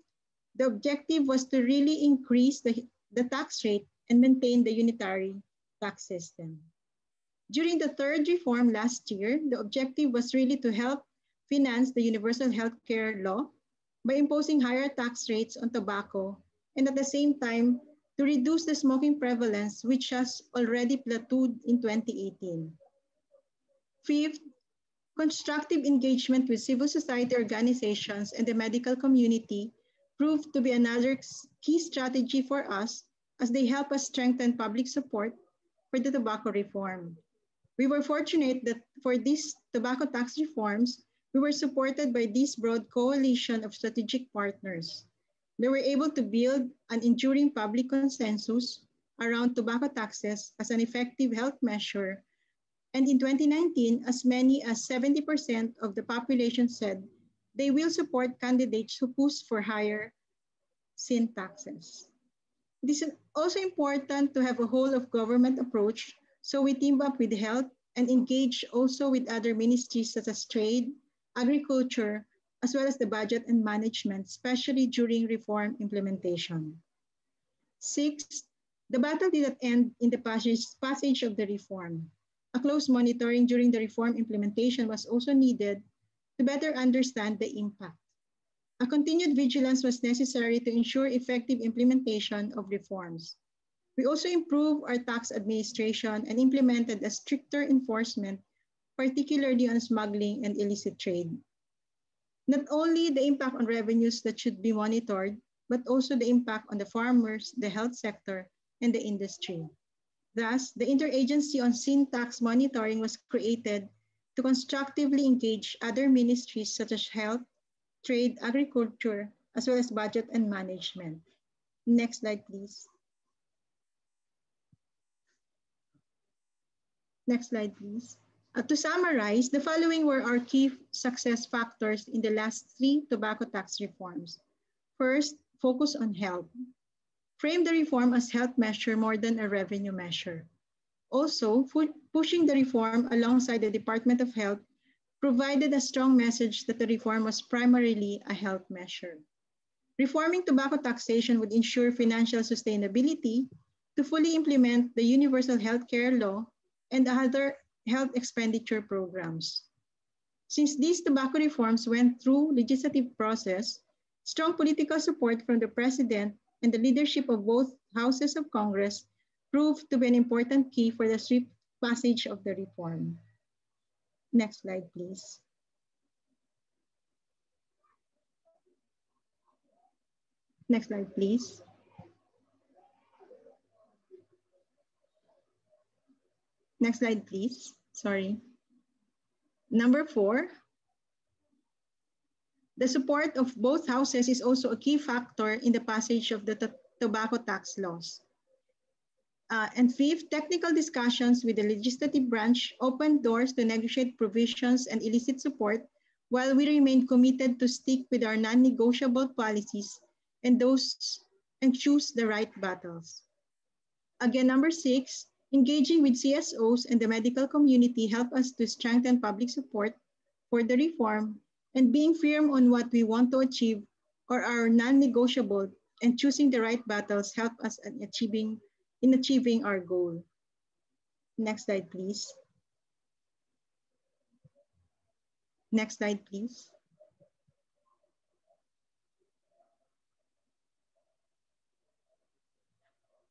the objective was to really increase the tax rate and maintain the unitary tax system. During the third reform last year, the objective was really to help finance the universal healthcare law by imposing higher tax rates on tobacco and at the same time to reduce the smoking prevalence, which has already plateaued in 2018. Fifth, constructive engagement with civil society organizations and the medical community proved to be another key strategy for us as they help us strengthen public support for the tobacco reform. We were fortunate that for these tobacco tax reforms, we were supported by this broad coalition of strategic partners. They were able to build an enduring public consensus around tobacco taxes as an effective health measure. And in 2019, as many as 70% of the population said they will support candidates who push for higher sin taxes. It is also important to have a whole of government approach, so we team up with health and engage also with other ministries such as trade, agriculture, as well as the budget and management, especially during reform implementation. Sixth, the battle did not end in the passage of the reform. A close monitoring during the reform implementation was also needed to better understand the impact. A continued vigilance was necessary to ensure effective implementation of reforms. We also improved our tax administration and implemented a stricter enforcement, particularly on smuggling and illicit trade. Not only the impact on revenues that should be monitored, but also the impact on the farmers, the health sector, and the industry. Thus, the Interagency on Sin Tax Monitoring was created to constructively engage other ministries such as health, trade, agriculture, as well as budget and management. Next slide, please. Next slide, please. To summarize, the following were our key success factors in the last 3 tobacco tax reforms. First, focus on health. Frame the reform as health measure more than a revenue measure. Also, pushing the reform alongside the Department of Health provided a strong message that the reform was primarily a health measure. Reforming tobacco taxation would ensure financial sustainability to fully implement the Universal Healthcare Law and other health expenditure programs. Since these tobacco reforms went through legislative process, strong political support from the President and the leadership of both houses of Congress proved to be an important key for the swift passage of the reform. Next slide, please. Next slide, please. Next slide, please. Sorry. Number 4, the support of both houses is also a key factor in the passage of the tobacco tax laws. And 5th, technical discussions with the legislative branch opened doors to negotiate provisions and illicit support, while we remain committed to stick with our non-negotiable policies and choose the right battles. Again, number 6, engaging with CSOs and the medical community help us to strengthen public support for the reform, and being firm on what we want to achieve or our non-negotiable and choosing the right battles help us in achieving our goal. Next slide, please. Next slide, please.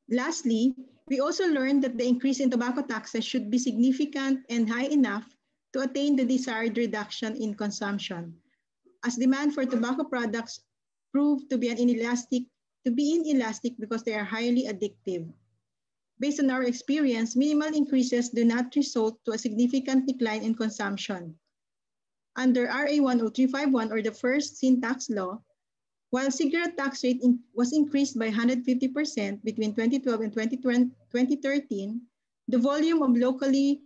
Lastly, we also learned that the increase in tobacco taxes should be significant and high enough to attain the desired reduction in consumption, as demand for tobacco products proved to be inelastic because they are highly addictive. Based on our experience, minimal increases do not result to a significant decline in consumption. Under RA 10351, or the first sin tax law, while cigarette tax rate was increased by 150% between 2012 and 2013, the volume of locally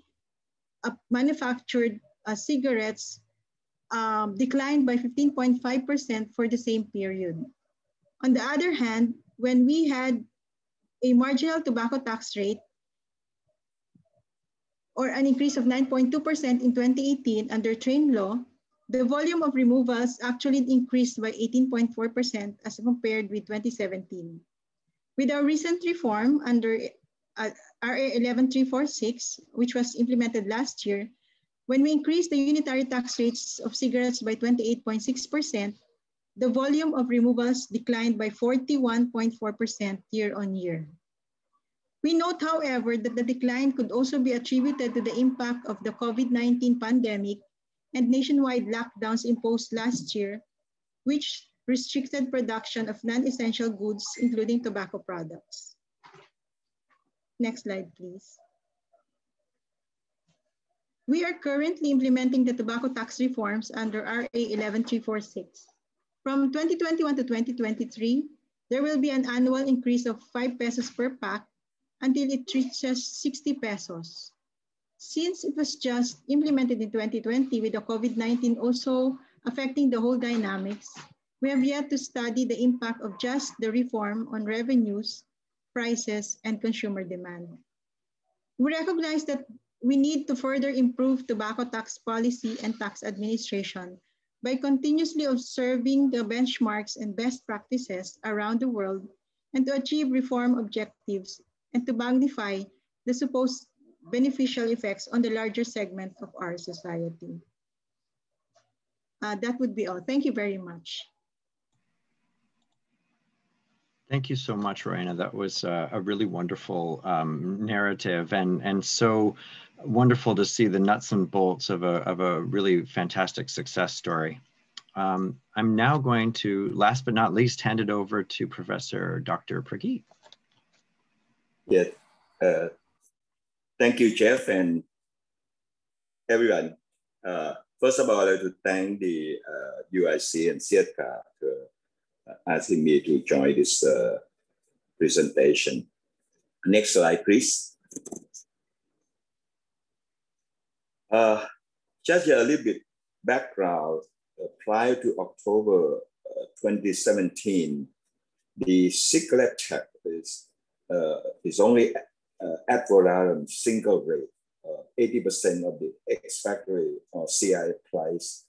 manufactured cigarettes declined by 15.5% for the same period. On the other hand, when we had a marginal tobacco tax rate, or an increase of 9.2% in 2018 under train law, the volume of removals actually increased by 18.4% as compared with 2017. With our recent reform under RA 11346, which was implemented last year, when we increased the unitary tax rates of cigarettes by 28.6%, the volume of removals declined by 41.4% year on year. We note, however, that the decline could also be attributed to the impact of the COVID-19 pandemic and nationwide lockdowns imposed last year, which restricted production of non-essential goods, including tobacco products. Next slide, please. We are currently implementing the tobacco tax reforms under RA 11346. From 2021 to 2023, there will be an annual increase of 5 pesos per pack, until it reaches 60 pesos. Since it was just implemented in 2020 with the COVID-19 also affecting the whole dynamics, we have yet to study the impact of just the reform on revenues, prices, and consumer demand. We recognize that we need to further improve tobacco tax policy and tax administration by continuously observing the benchmarks and best practices around the world and to achieve reform objectives and to magnify the supposed beneficial effects on the larger segment of our society. That would be all. Thank you very much. Thank you so much, Rowena. That was a really wonderful narrative and so wonderful to see the nuts and bolts of a really fantastic success story. I'm now going to, last but not least, hand it over to Professor Dr. Prakit. Yes, thank you, Jeff, and everyone. First of all, I'd like to thank the UIC and SEATCA for asking me to join this presentation. Next slide, please. Just a little bit background. Prior to October 2017, the cigarette tax is only ad valorem single rate, 80% of the ex-factory or CI price,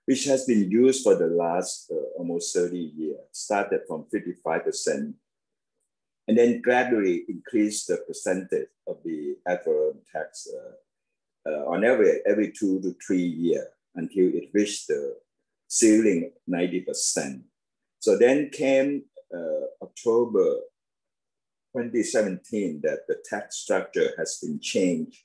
which has been used for the last almost 30 years, started from 55%, and then gradually increased the percentage of the ad valorem tax on average every 2 to 3 years until it reached the ceiling 90%. So then came October 2017 that the tax structure has been changed.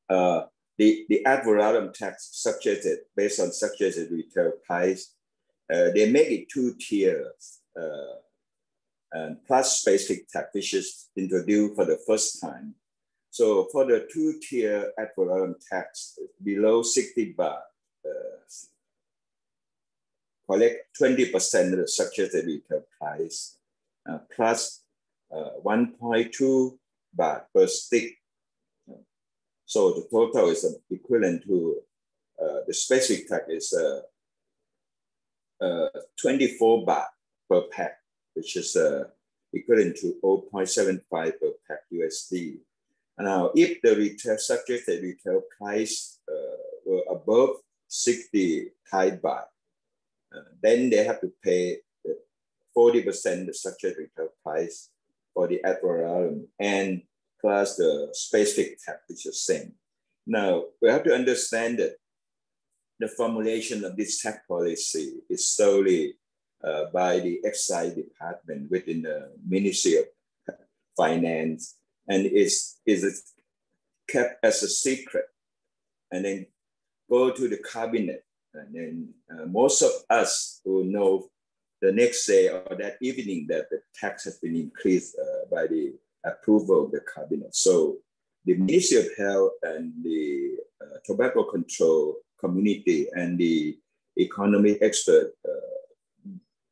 The ad valorem tax subjected based on subjected retail price, they make it 2 tiers, and plus basic tax, which is introduced for the first time. So for the 2-tier ad valorem tax, below 60 baht, collect 20% of the subjected retail price, plus 1.2 baht per stick. So the total is equivalent to the specific tax is 24 baht per pack, which is equivalent to 0.75 per pack USD. Now, if the retail subjected retail price were above 60 Thai baht, then they have to pay 40% the subjected retail price for the ad valorem and plus the specific tax, which is the same. Now, we have to understand that the formulation of this tax policy is solely by the excise department within the Ministry of Finance, and is kept as a secret, and then go to the cabinet, and then most of us will know the next day or that evening that the tax has been increased by the approval of the cabinet. So the Ministry of Health and the tobacco control community and the economic expert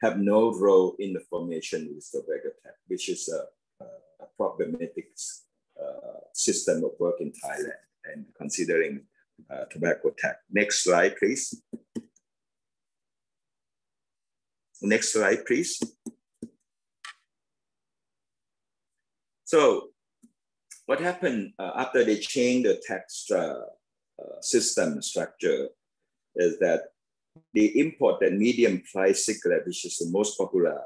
have no role in the formation of the tobacco tax, which is a problematic system of work in Thailand and considering tobacco tax. Next slide, please. Next slide, please. So what happened after they changed the tax system structure is that they import that medium price cigarette, which is the most popular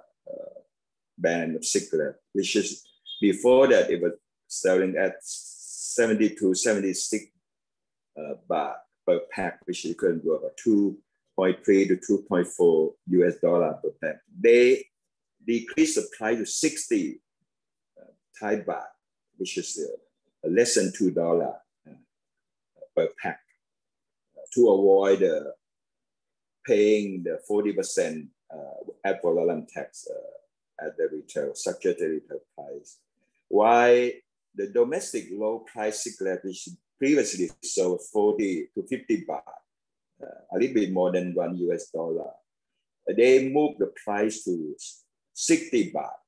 brand of cigarette, which is before that it was selling at 72, 76 baht per pack, which is equivalent to about 2.3 to 2.4 US dollar per pack. They decreased the price to 60 Thai baht, which is less than $2 per pack, to avoid paying the 40% ad valorem tax at the retail, subjected retail price. Why the domestic low price cigarette, which previously sold 40 to 50 baht, a little bit more than $1 US, they moved the price to 60 baht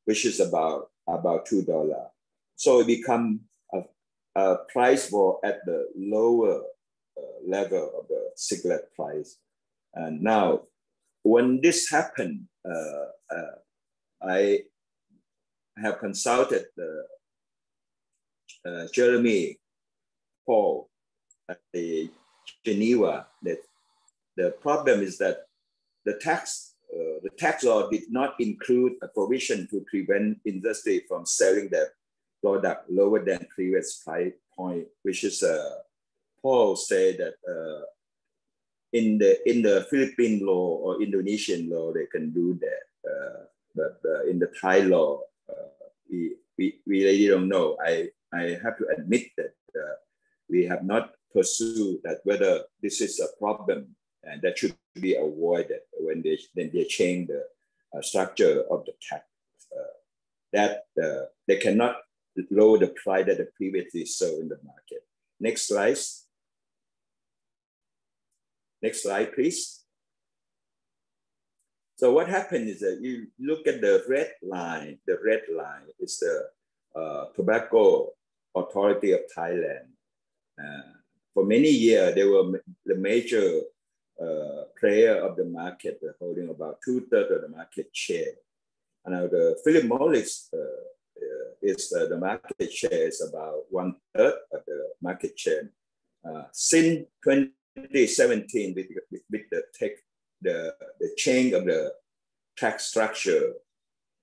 which is about $2. So it becomes a price war at the lower level of the cigarette price. And now, when this happened, I have consulted Jeremy Paul at the Geneva. That the problem is that the tax law did not include a provision to prevent industry from selling their product lower than previous price point, which is Paul said that in the Philippine law or Indonesian law they can do that, but in the Thai law we really don't know. I have to admit that we have not pursued that whether this is a problem and that should be avoided when they change the structure of the tax. That they cannot lower the price that they previously sold in the market. Next slide. Next slide, please. So what happened is that you look at the red line. The red line is the Tobacco Authority of Thailand. For many years, they were the major player of the market, holding about 2/3 of the market share. And now the Philip Morris is the market share is about 1/3 of the market share. Since 2017, with the change of the tax structure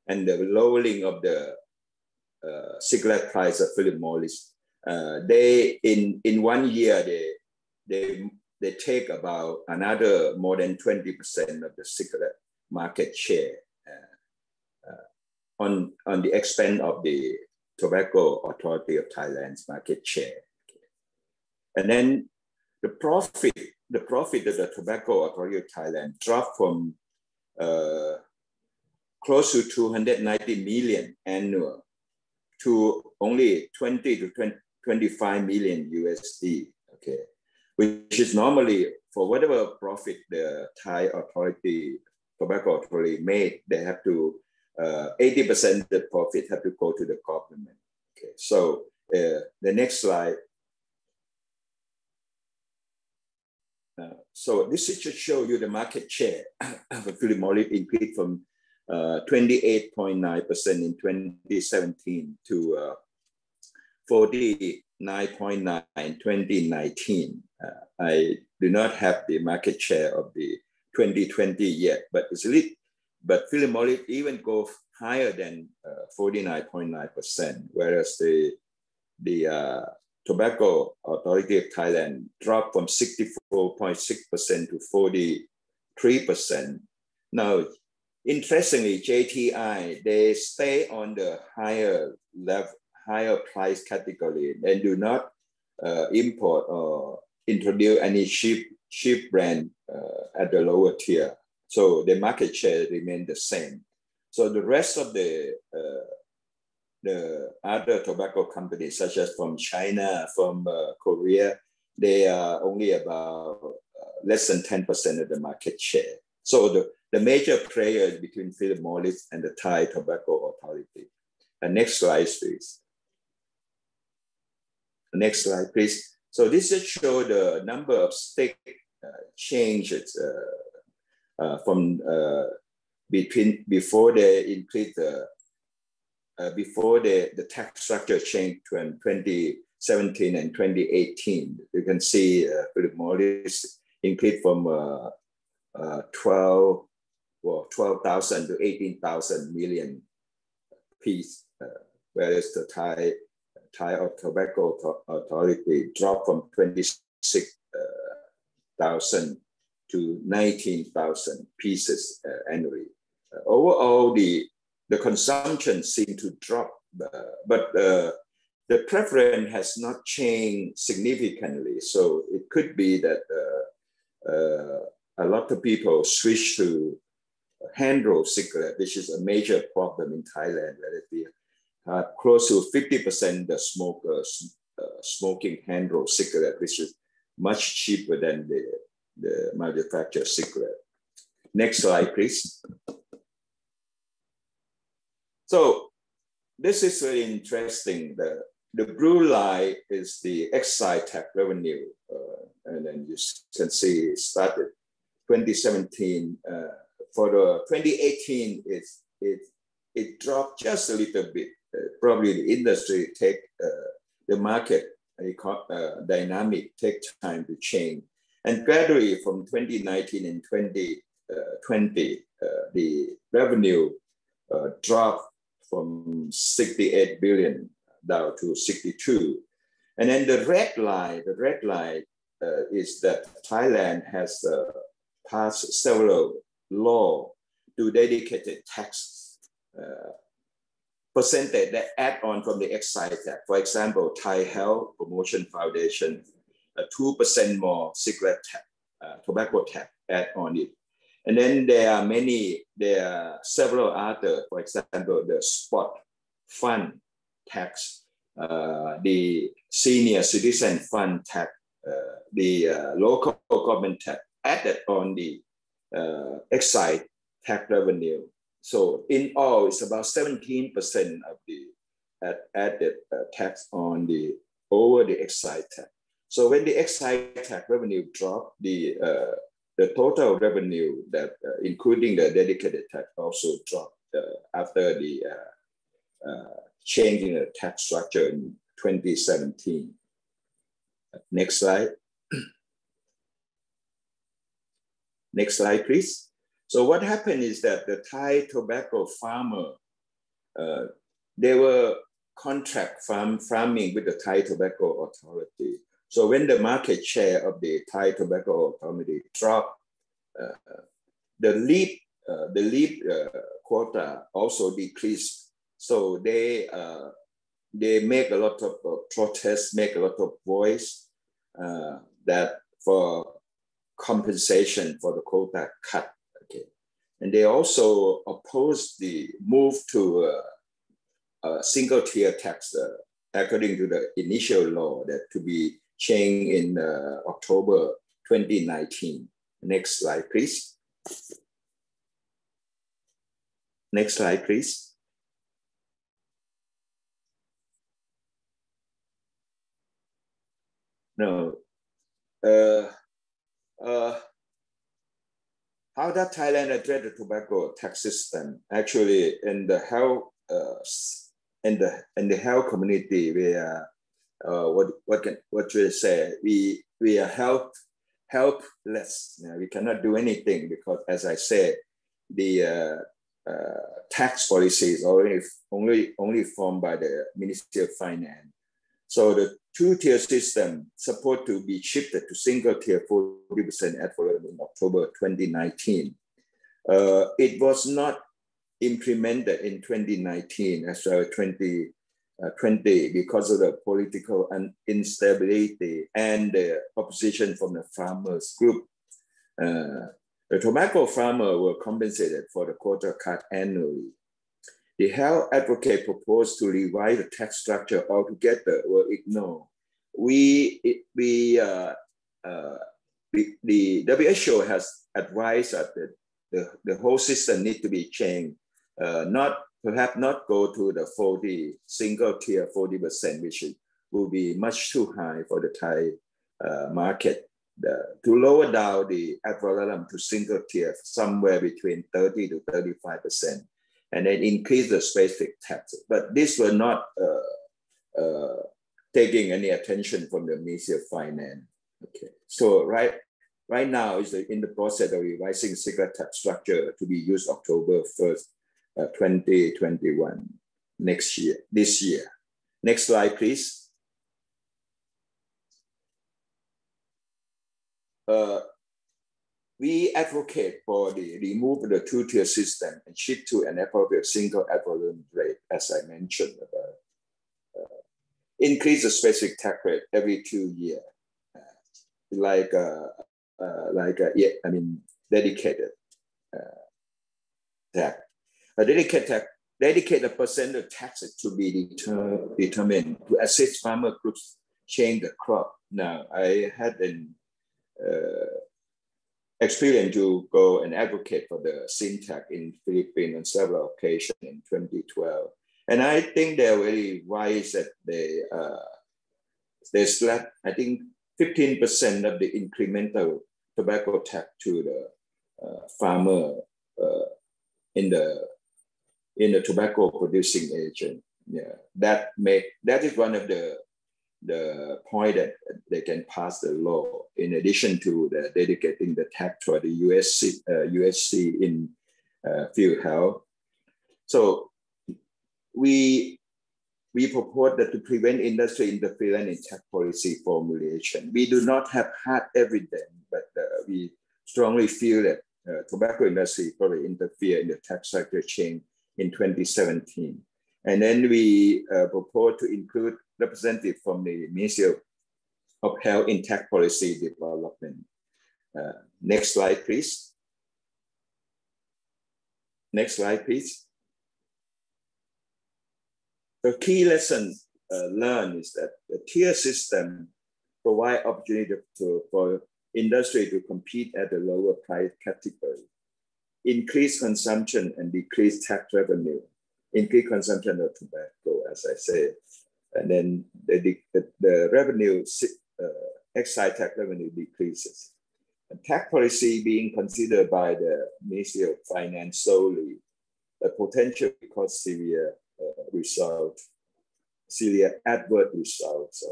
and the lowering of the cigarette price of Philip Morris, they in 1 year they take about another more than 20% of the cigarette market share on the expense of the Tobacco Authority of Thailand's market share. And then the profit of the Tobacco Authority of Thailand dropped from close to 290 million annual to only 20 to 25 million USD, okay, which is normally for whatever profit the Thai authority, Tobacco Authority made, they have to 80% of the profit have to go to the government. Okay, so the next slide. So this is to show you the market share of Philip Morris increased from 28.9% in 2017 to 49.9% in 2019. I do not have the market share of the 2020 yet, but but Philip Morris even goes higher than 49.9%, whereas the Tobacco Authority of Thailand dropped from 64.6% to 43%. Now, interestingly, JTI, they stay on the higher level, higher price category and do not import or introduce any cheap brand at the lower tier. So the market share remained the same. So the rest of the other tobacco companies, such as from China, from Korea, they are only about less than 10% of the market share. So the major players between Philip Morris and the Thai Tobacco Authority. Next slide, please. Next slide, please. So this just shows the number of stake changes from before they increase before the tax structure changed to 2017 and 2018. You can see Philip Morris increased from 12,000 to 18,000 million piece, whereas the Thai Tobacco Authority dropped from 26,000 to 19,000 pieces annually. Overall, the consumption seemed to drop, but the preference has not changed significantly. So it could be that a lot of people switch to hand-rolled cigarette, which is a major problem in Thailand, where we have close to 50% the smokers smoking hand-rolled cigarette, which is much cheaper than the manufactured cigarette. Next slide, please. So this is very interesting. The blue line is the excise tax revenue. And then you can see it started 2017. For the 2018, it dropped just a little bit. Probably the industry the market dynamic take time to change. And gradually from 2019 and 2020, the revenue dropped from 68 billion down to 62. And then the red line is that Thailand has passed several laws to dedicated tax percentage that add on from the excise tax. For example, Thai Health Promotion Foundation, 2% more cigarette tax, tobacco tax add on it. And then there are several other, for example, the sport fund tax, the senior citizen fund tax, the local government tax added on the excise tax revenue. So in all, it's about 17% of the added tax on over the excise tax. So when the excise tax revenue dropped, the total revenue that including the dedicated tax also dropped after the change in the tax structure in 2017. Next slide. Next slide, please. So what happened is that the Thai tobacco farmer, they were contract farming with the Thai Tobacco Authority. So when the market share of the Thai Tobacco Authority dropped, the leaf quota also decreased. So they make a lot of protests, make a lot of voice that for compensation for the quota cut. Okay, and they also opposed the move to a single tier tax according to the initial law that to be changed in October 2019. Next slide, please. Next slide, please. No. How does Thailand address the tobacco tax system? Actually, in the health in the health community, we are what should I say? We are helpless. You know, we cannot do anything because, as I said, the tax policy is only formed by the Ministry of Finance. So the two-tier system supposed to be shifted to single-tier 40% ad valorem in October 2019. It was not implemented in 2019 as well as 2020 because of the political instability and the opposition from the farmers group. The tobacco farmers were compensated for the quota cut annually. The health advocate proposed to revise the tax structure altogether were ignored. The WHO has advised that the whole system needs to be changed, perhaps not go to the single tier 40%, which will be much too high for the Thai market. To lower down the ad valorem to single tier somewhere between 30 to 35%. And then increase the specific taxes. But this were not taking any attention from the Ministry of Finance. Okay, so right now is in the process of revising cigarette tax structure to be used October 1st, 2021, this year. Next slide, please. We advocate for the remove of the two-tier system and shift to an appropriate single ad valorem rate, as I mentioned about. Increase the specific tax rate every 2 years, dedicated tax. A dedicated percent of taxes to be determined to assist farmer groups change the crop. Now, I had experience to go and advocate for the SEATCA in Philippines on several occasions in 2012. And I think they're very wise that they slapped, I think, 15% of the incremental tobacco tax to the farmer in the tobacco producing agent. Yeah, that is one of the point that they can pass the law, in addition to the dedicating the tax for the USC in field health. So we propose that to prevent industry interference in tax policy formulation. We do not have hard evidence, but we strongly feel that tobacco industry probably interfered in the tax cycle change in 2017. And then we propose to include representative from the Ministry of Health in tax policy development. Next slide, please. Next slide, please. The key lesson learned is that the tier system provide opportunity for industry to compete at the lower price category, increase consumption and decrease tax revenue, increase consumption of tobacco, as I said. And then the revenue, excise tax revenue decreases. And tax policy being considered by the Ministry of Finance solely, the potential cause severe adverse results.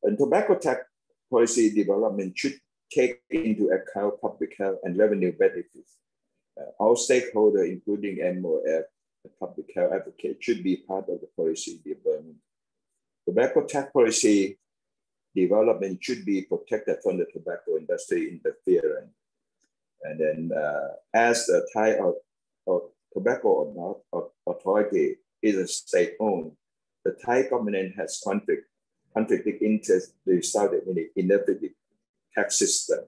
And tobacco tax policy development should take into account public health and revenue benefits. All stakeholders, including MOF, the public health advocate, should be part of the policy development. Tobacco tax policy development should be protected from the tobacco industry interference. And then as the Thai Tobacco Authority is a state-owned, the Thai government has conflicting interest resulting in the ineffective tax system.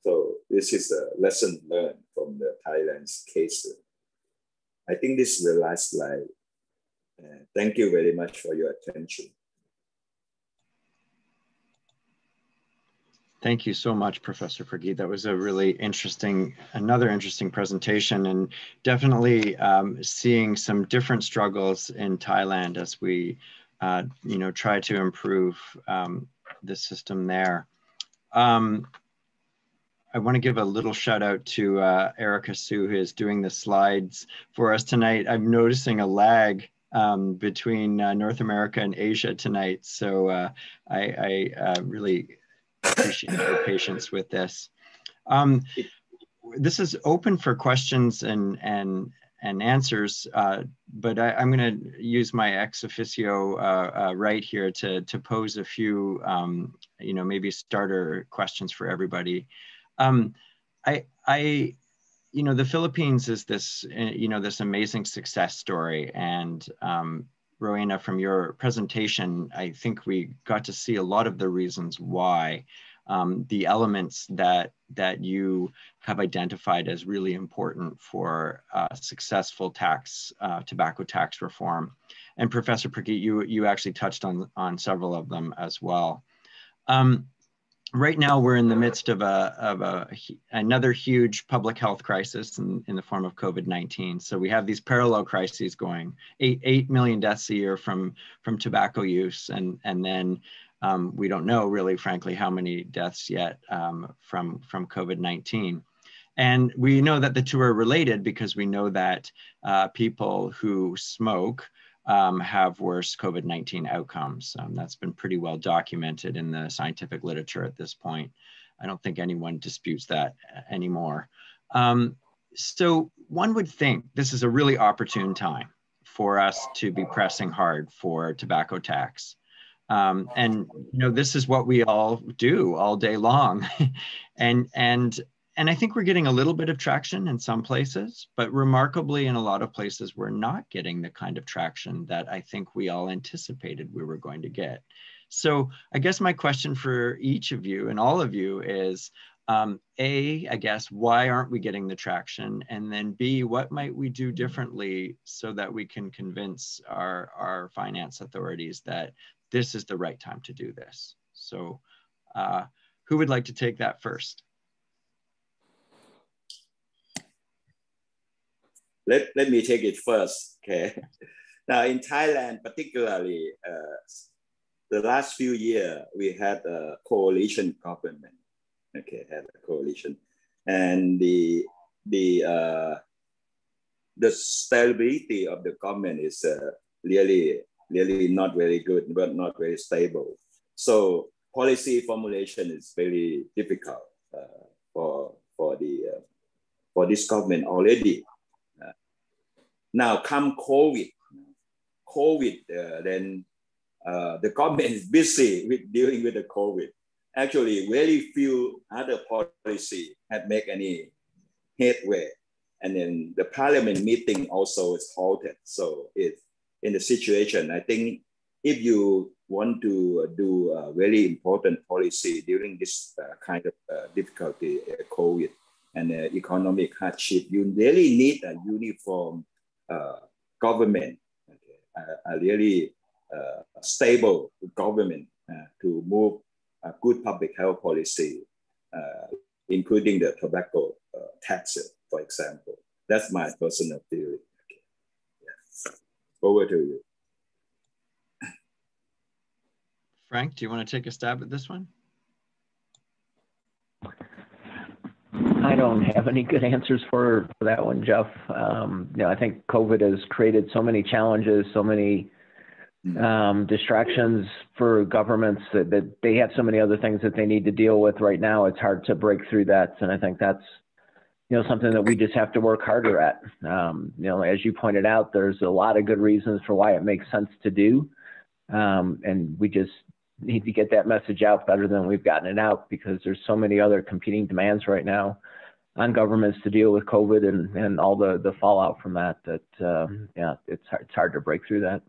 So this is a lesson learned from the Thailand's case. I think this is the last slide. Thank you very much for your attention. Thank you so much, Professor Prakit. That was a really another interesting presentation, and definitely seeing some different struggles in Thailand as we, try to improve the system there. I want to give a little shout out to Erica Sue, who is doing the slides for us tonight. I'm noticing a lag between North America and Asia tonight, so I really appreciate your patience with this. This is open for questions and answers, but I'm going to use my ex officio right here to pose a few, maybe starter questions for everybody. The Philippines is this, this amazing success story, and Rowena, from your presentation, I think we got to see a lot of the reasons why, the elements that you have identified as really important for successful tobacco tax reform. And Professor Prakit, you actually touched on several of them as well. Right now, we're in the midst of another huge public health crisis in the form of COVID-19. So we have these parallel crises going, 8 million deaths a year from tobacco use, and then we don't know really, frankly, how many deaths yet from COVID-19. And we know that the two are related because we know that people who smoke have worse COVID-19 outcomes. That's been pretty well documented in the scientific literature at this point. I don't think anyone disputes that anymore. So one would think this is a really opportune time for us to be pressing hard for tobacco tax. And this is what we all do all day long. And I think we're getting a little bit of traction in some places, but remarkably in a lot of places, we're not getting the kind of traction that I think we all anticipated we were going to get. So I guess my question for each of you and all of you is, A, I guess, why aren't we getting the traction? And then B, what might we do differently so that we can convince our finance authorities that this is the right time to do this? So who would like to take that first? let me take it first. Okay. Now in Thailand, particularly, the last few years, we had a coalition government. Okay, had a coalition, and the stability of the government is really not very good, but not very stable. So policy formulation is very difficult for this government already. Now come COVID, then the government is busy with dealing with the COVID. Actually, very few other policy have made any headway. And then the parliament meeting also is halted. So it's in the situation, I think if you want to do a very important policy during this kind of difficulty, COVID and economic hardship, you really need a uniform government, a really stable government to move a good public health policy, including the tobacco tax, for example. That's my personal theory. Okay. Yeah. Over to you. Frank, do you want to take a stab at this one? I don't have any good answers for that one, Jeff. I think COVID has created so many challenges, so many distractions for governments that they have so many other things that they need to deal with right now. It's hard to break through that. And I think that's, something that we just have to work harder at. As you pointed out, there's a lot of good reasons for why it makes sense to do. And we just need to get that message out better than we've gotten it out, because there's so many other competing demands right now on governments to deal with COVID and all the fallout from that, it's hard to break through that.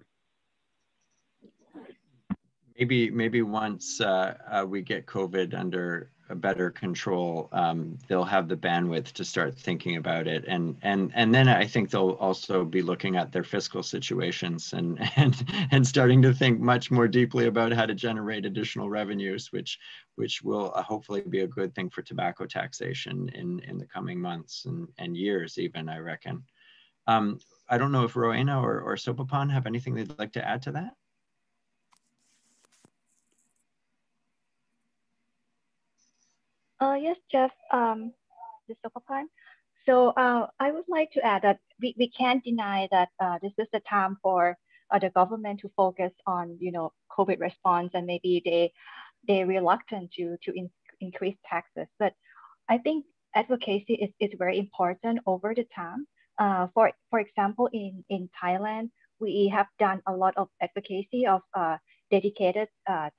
Maybe once we get COVID under a better control, they'll have the bandwidth to start thinking about it, and then I think they'll also be looking at their fiscal situations and starting to think much more deeply about how to generate additional revenues, which will hopefully be a good thing for tobacco taxation in the coming months and years even, I reckon. I don't know if Rowena or Sophapan have anything they'd like to add to that. Yes, Jeff, this is Sophapan. So I would like to add that we can't deny that this is the time for the government to focus on, COVID response, and maybe they're reluctant to increase taxes. But I think advocacy is very important over the time. For example, in Thailand, we have done a lot of advocacy of dedicated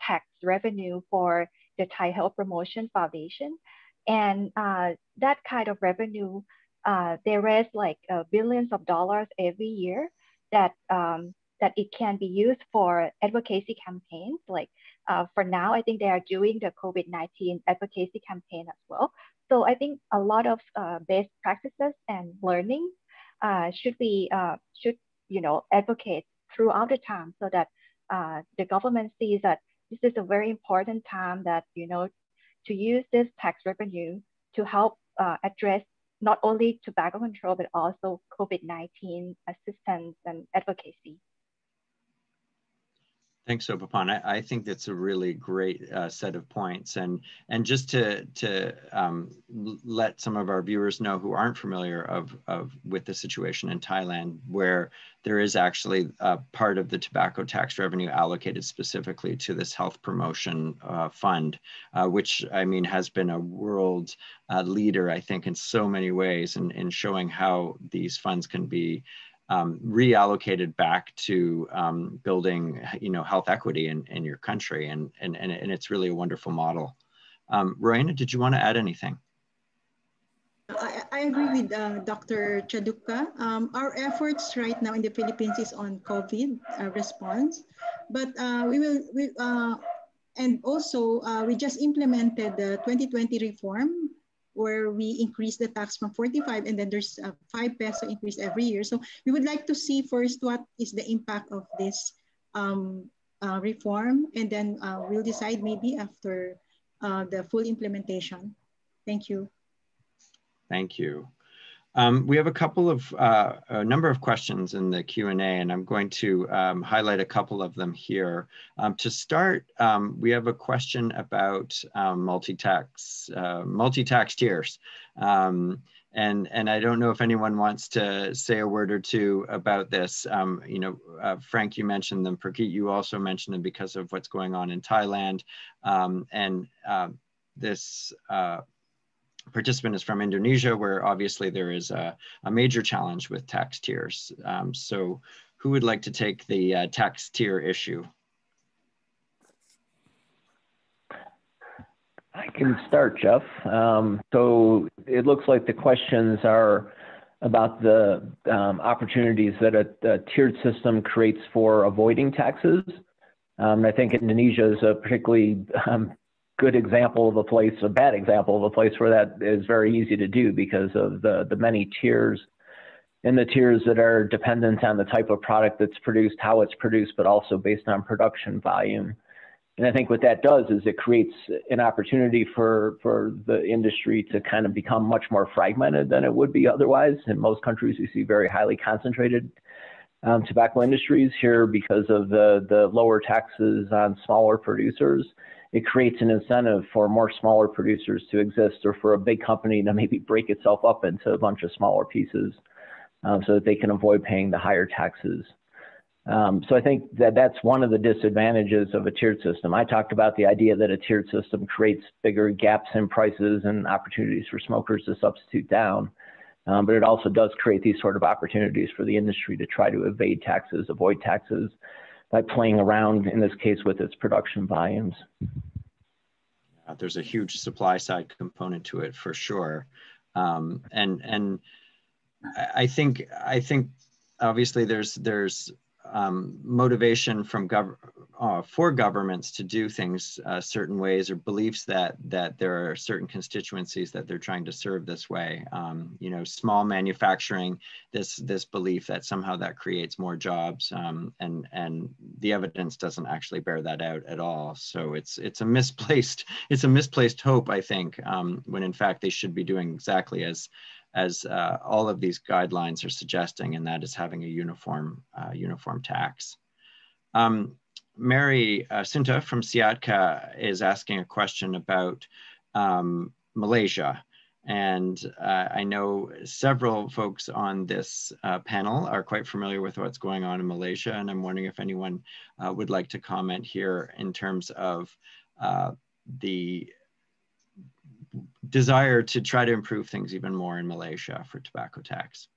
tax revenue for the Thai Health Promotion Foundation. And that kind of revenue, they raise like billions of dollars every year that it can be used for advocacy campaigns. Like for now, I think they are doing the COVID-19 advocacy campaign as well. So I think a lot of best practices and learning should advocate throughout the time, so that the government sees that this is a very important time that, to use this tax revenue to help address not only tobacco control, but also COVID-19 assistance and advocacy. Thanks, Sophapan. I think that's a really great set of points. And just to let some of our viewers know who aren't familiar with the situation in Thailand, where there is actually a part of the tobacco tax revenue allocated specifically to this health promotion fund, which I mean has been a world leader, I think, in so many ways, in showing how these funds can be reallocated back to building, health equity in your country, and it's really a wonderful model. Rowena, did you want to add anything? I agree with Dr. Chaloupka. Our efforts right now in the Philippines is on COVID response, but we just implemented the 2020 reform, where we increase the tax from 45, and then there's a 5 peso increase every year. So we would like to see first what is the impact of this reform, and then we'll decide maybe after the full implementation. Thank you. Thank you. We have a number of questions in the Q&A, and I'm going to highlight a couple of them here. To start, we have a question about multi-tax tiers. And I don't know if anyone wants to say a word or two about this. Frank, you mentioned them. Prakit, you also mentioned them because of what's going on in Thailand. This participant is from Indonesia, where obviously there is a major challenge with tax tiers. So who would like to take the tax tier issue? I can start, Jeff. So it looks like the questions are about the opportunities that a tiered system creates for avoiding taxes. I think Indonesia is a particularly good example of a place, a bad example of a place where that is very easy to do because of the many tiers, and the tiers that are dependent on the type of product that's produced, how it's produced, but also based on production volume. And I think what that does is it creates an opportunity for the industry to kind of become much more fragmented than it would be otherwise. In most countries, we see very highly concentrated tobacco industries. Here, because of the lower taxes on smaller producers, it creates an incentive for more smaller producers to exist, or for a big company to maybe break itself up into a bunch of smaller pieces so that they can avoid paying the higher taxes. So I think that that's one of the disadvantages of a tiered system. I talked about the idea that a tiered system creates bigger gaps in prices and opportunities for smokers to substitute down. But it also does create these sort of opportunities for the industry to try to evade taxes, avoid taxes, by playing around, in this case, with its production volumes. There's a huge supply side component to it for sure. And I think obviously there's motivation from for governments to do things certain ways, or beliefs that there are certain constituencies that they're trying to serve this way. Small manufacturing, this belief that somehow that creates more jobs, and the evidence doesn't actually bear that out at all. So it's a misplaced hope, I think, when in fact they should be doing exactly as all of these guidelines are suggesting, and that is having a uniform tax. Mary Sinta from SEATCA is asking a question about Malaysia. And I know several folks on this panel are quite familiar with what's going on in Malaysia, and I'm wondering if anyone would like to comment here in terms of the desire to try to improve things even more in Malaysia for tobacco tax.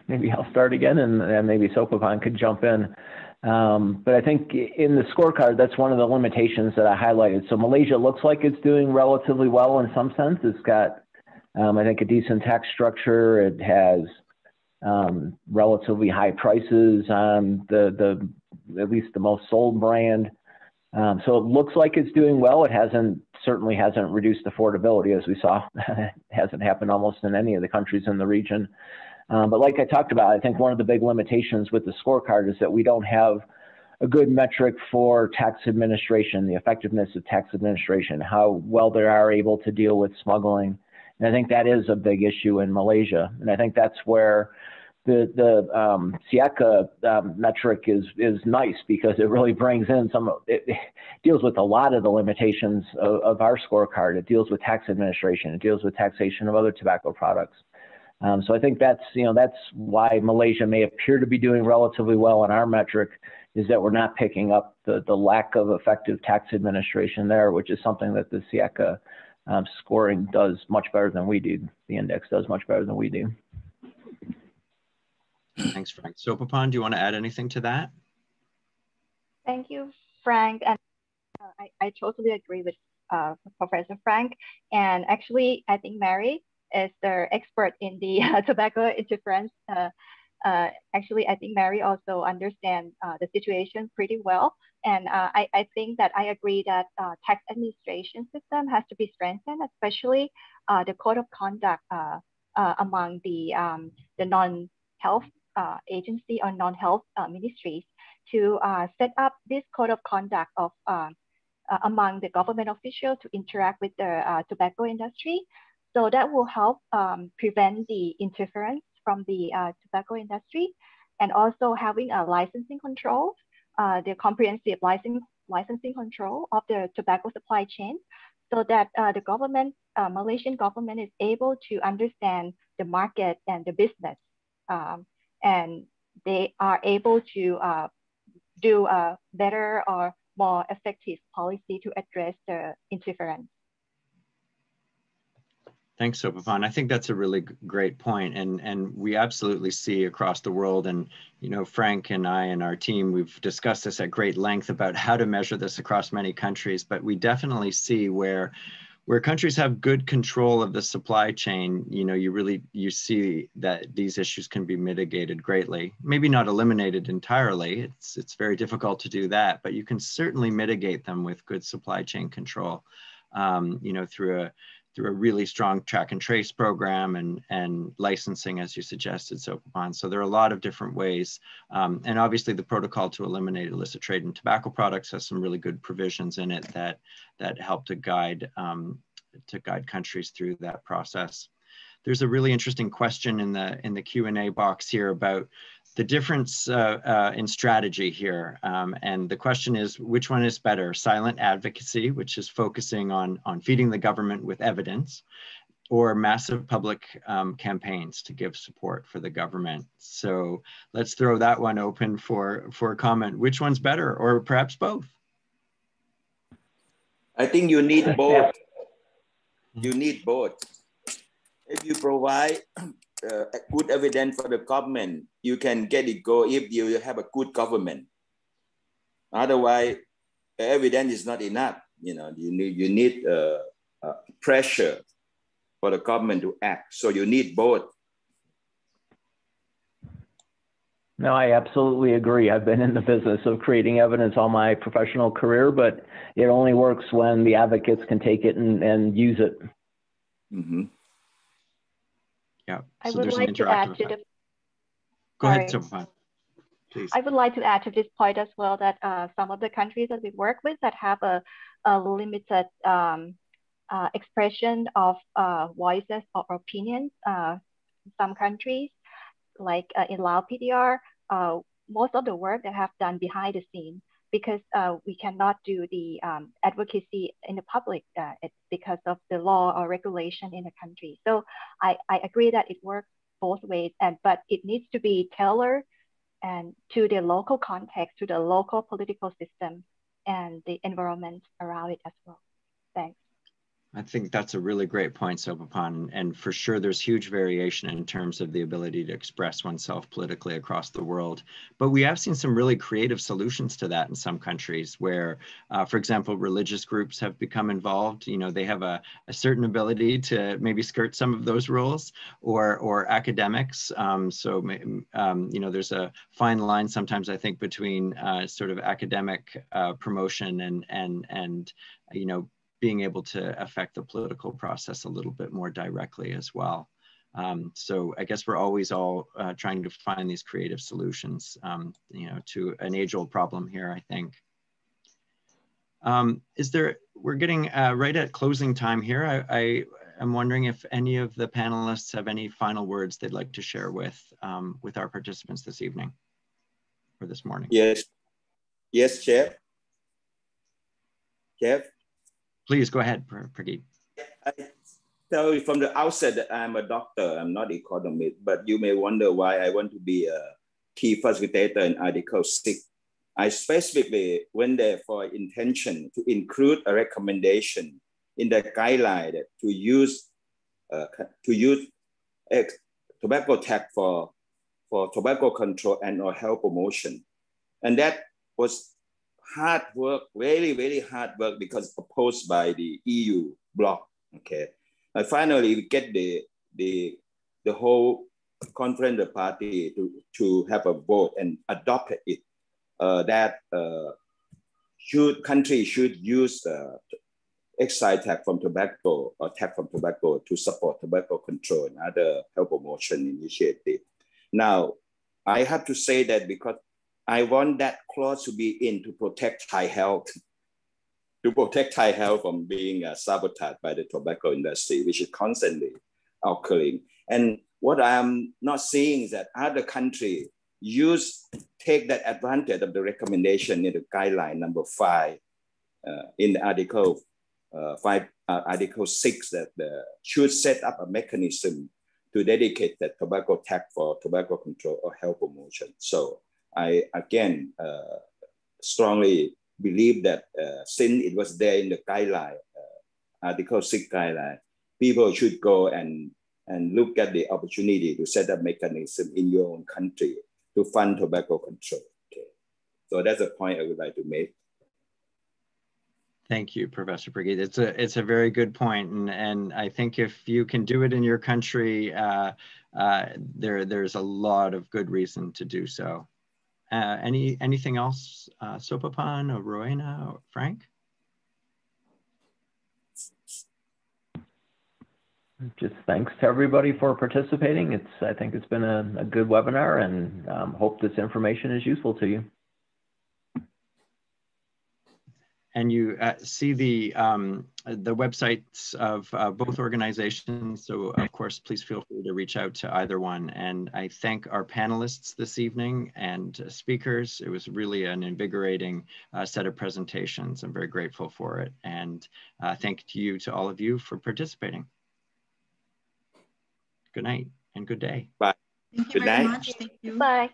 Maybe I'll start again, and maybe Sophapan could jump in. But I think in the scorecard, that's one of the limitations that I highlighted. So Malaysia looks like it's doing relatively well in some sense. It's got, I think, a decent tax structure. It has relatively high prices on at least the most sold brand. So it looks like it's doing well. It certainly hasn't reduced affordability, as we saw. It hasn't happened almost in any of the countries in the region. But like I talked about, I think one of the big limitations with the scorecard is that we don't have a good metric for tax administration, the effectiveness of tax administration, how well they are able to deal with smuggling. And I think that is a big issue in Malaysia. And I think that's where the SEATCA metric is nice, because it really brings in it deals with a lot of the limitations of our scorecard. It deals with tax administration. It deals with taxation of other tobacco products. So I think that's why Malaysia may appear to be doing relatively well on our metric, is that we're not picking up the lack of effective tax administration there, which is something that the SEATCA scoring does much better than we do. The index does much better than we do. Thanks, Frank. Sophapan, do you want to add anything to that? Thank you, Frank. And I totally agree with Professor Frank. And actually, I think Mary is the expert in the tobacco interference. Actually, I think Mary also understands the situation pretty well. And I think that I agree that tax administration system has to be strengthened, especially the code of conduct among the non-health agency or non-health ministries. to set up this code of conduct of among the government officials to interact with the tobacco industry. So that will help prevent the interference from the tobacco industry, and also having a licensing control, the comprehensive licensing control of the tobacco supply chain, so that the government, Malaysian government, is able to understand the market and the business, and they are able to do a better or more effective policy to address the interference. Thanks, Sophapan. I think that's a really great point, and we absolutely see across the world, and you know, Frank and I and our team, we've discussed this at great length about how to measure this across many countries, but we definitely see where countries have good control of the supply chain, you know, you see that these issues can be mitigated greatly. Maybe not eliminated entirely, it's very difficult to do that, but you can certainly mitigate them with good supply chain control, you know, through a really strong track and trace program and licensing, as you suggested, Sophapan. So there are a lot of different ways. And obviously the protocol to eliminate illicit trade in tobacco products has some really good provisions in it that help to guide countries through that process. There's a really interesting question in the Q&A box here about the difference in strategy here. And the question is, which one is better? Silent advocacy, which is focusing on feeding the government with evidence, or massive public campaigns to give support for the government? So let's throw that one open for a comment. Which one's better, or perhaps both? I think you need both. You need both. If you provide good evidence for the government, you can get it go if you have a good government. Otherwise, evidence is not enough. You know, you need pressure for the government to act. So you need both. No, I absolutely agree. I've been in the business of creating evidence all my professional career, but it only works when the advocates can take it and use it. Mm-hmm. Yeah. I would like to add to the. Go ahead, Sophapan, please. I would like to add to this point as well that some of the countries that we work with that have a limited expression of voices or opinions. Some countries, like in Laos PDR, most of the work that have done behind the scenes, because we cannot do the advocacy in the public it's because of the law or regulation in the country. So I agree that it works both ways, but it needs to be tailored and to the local context, to the local political system and the environment around it as well. Thanks. I think that's a really great point, Sophapan, and for sure there's huge variation in terms of the ability to express oneself politically across the world. But we have seen some really creative solutions to that in some countries where, for example, religious groups have become involved. You know, they have a certain ability to maybe skirt some of those rules, or academics. You know, there's a fine line sometimes, I think, between sort of academic promotion and you know, being able to affect the political process a little bit more directly as well. So I guess we're always all trying to find these creative solutions, you know, to an age-old problem here, I think. We're getting right at closing time here. I am wondering if any of the panelists have any final words they'd like to share with our participants this evening or this morning. Yes, yes, Chair. Chair. Please go ahead, Prakit. I tell you from the outset that I'm a doctor, I'm not an economist, but you may wonder why I want to be a key facilitator in Article 6. I specifically went there for intention to include a recommendation in the guideline to use tobacco tax for tobacco control and or health promotion. And that was hard work, very, very hard work, because opposed by the EU bloc. Okay, and finally we get the whole conference of party to have a vote and adopt it. That countries should use excise tax from tobacco or tax from tobacco to support tobacco control and other health promotion initiative. Now, I have to say that because I want that clause to be in to protect Thai health, from being sabotaged by the tobacco industry, which is constantly occurring. And what I'm not seeing is that other countries take that advantage of the recommendation in the guideline number 5 in the Article 6 that should set up a mechanism to dedicate that tobacco tax for tobacco control or health promotion. So I again strongly believe that since it was there in the guideline, Article 6 guideline, people should go and look at the opportunity to set up mechanism in your own country to fund tobacco control. Okay. So that's a point I would like to make. Thank you, Professor Prakit. It's a very good point, and I think if you can do it in your country, there's a lot of good reason to do so. Anything else, Sophapan or Rowena or Frank? Just thanks to everybody for participating. I think it's been a good webinar, and hope this information is useful to you. And you see the websites of both organizations. So of course, please feel free to reach out to either one. And I thank our panelists this evening and speakers. It was really an invigorating set of presentations. I'm very grateful for it. And thank you to all of you for participating. Good night and good day. Bye. Thank you very much. Thank you. Bye.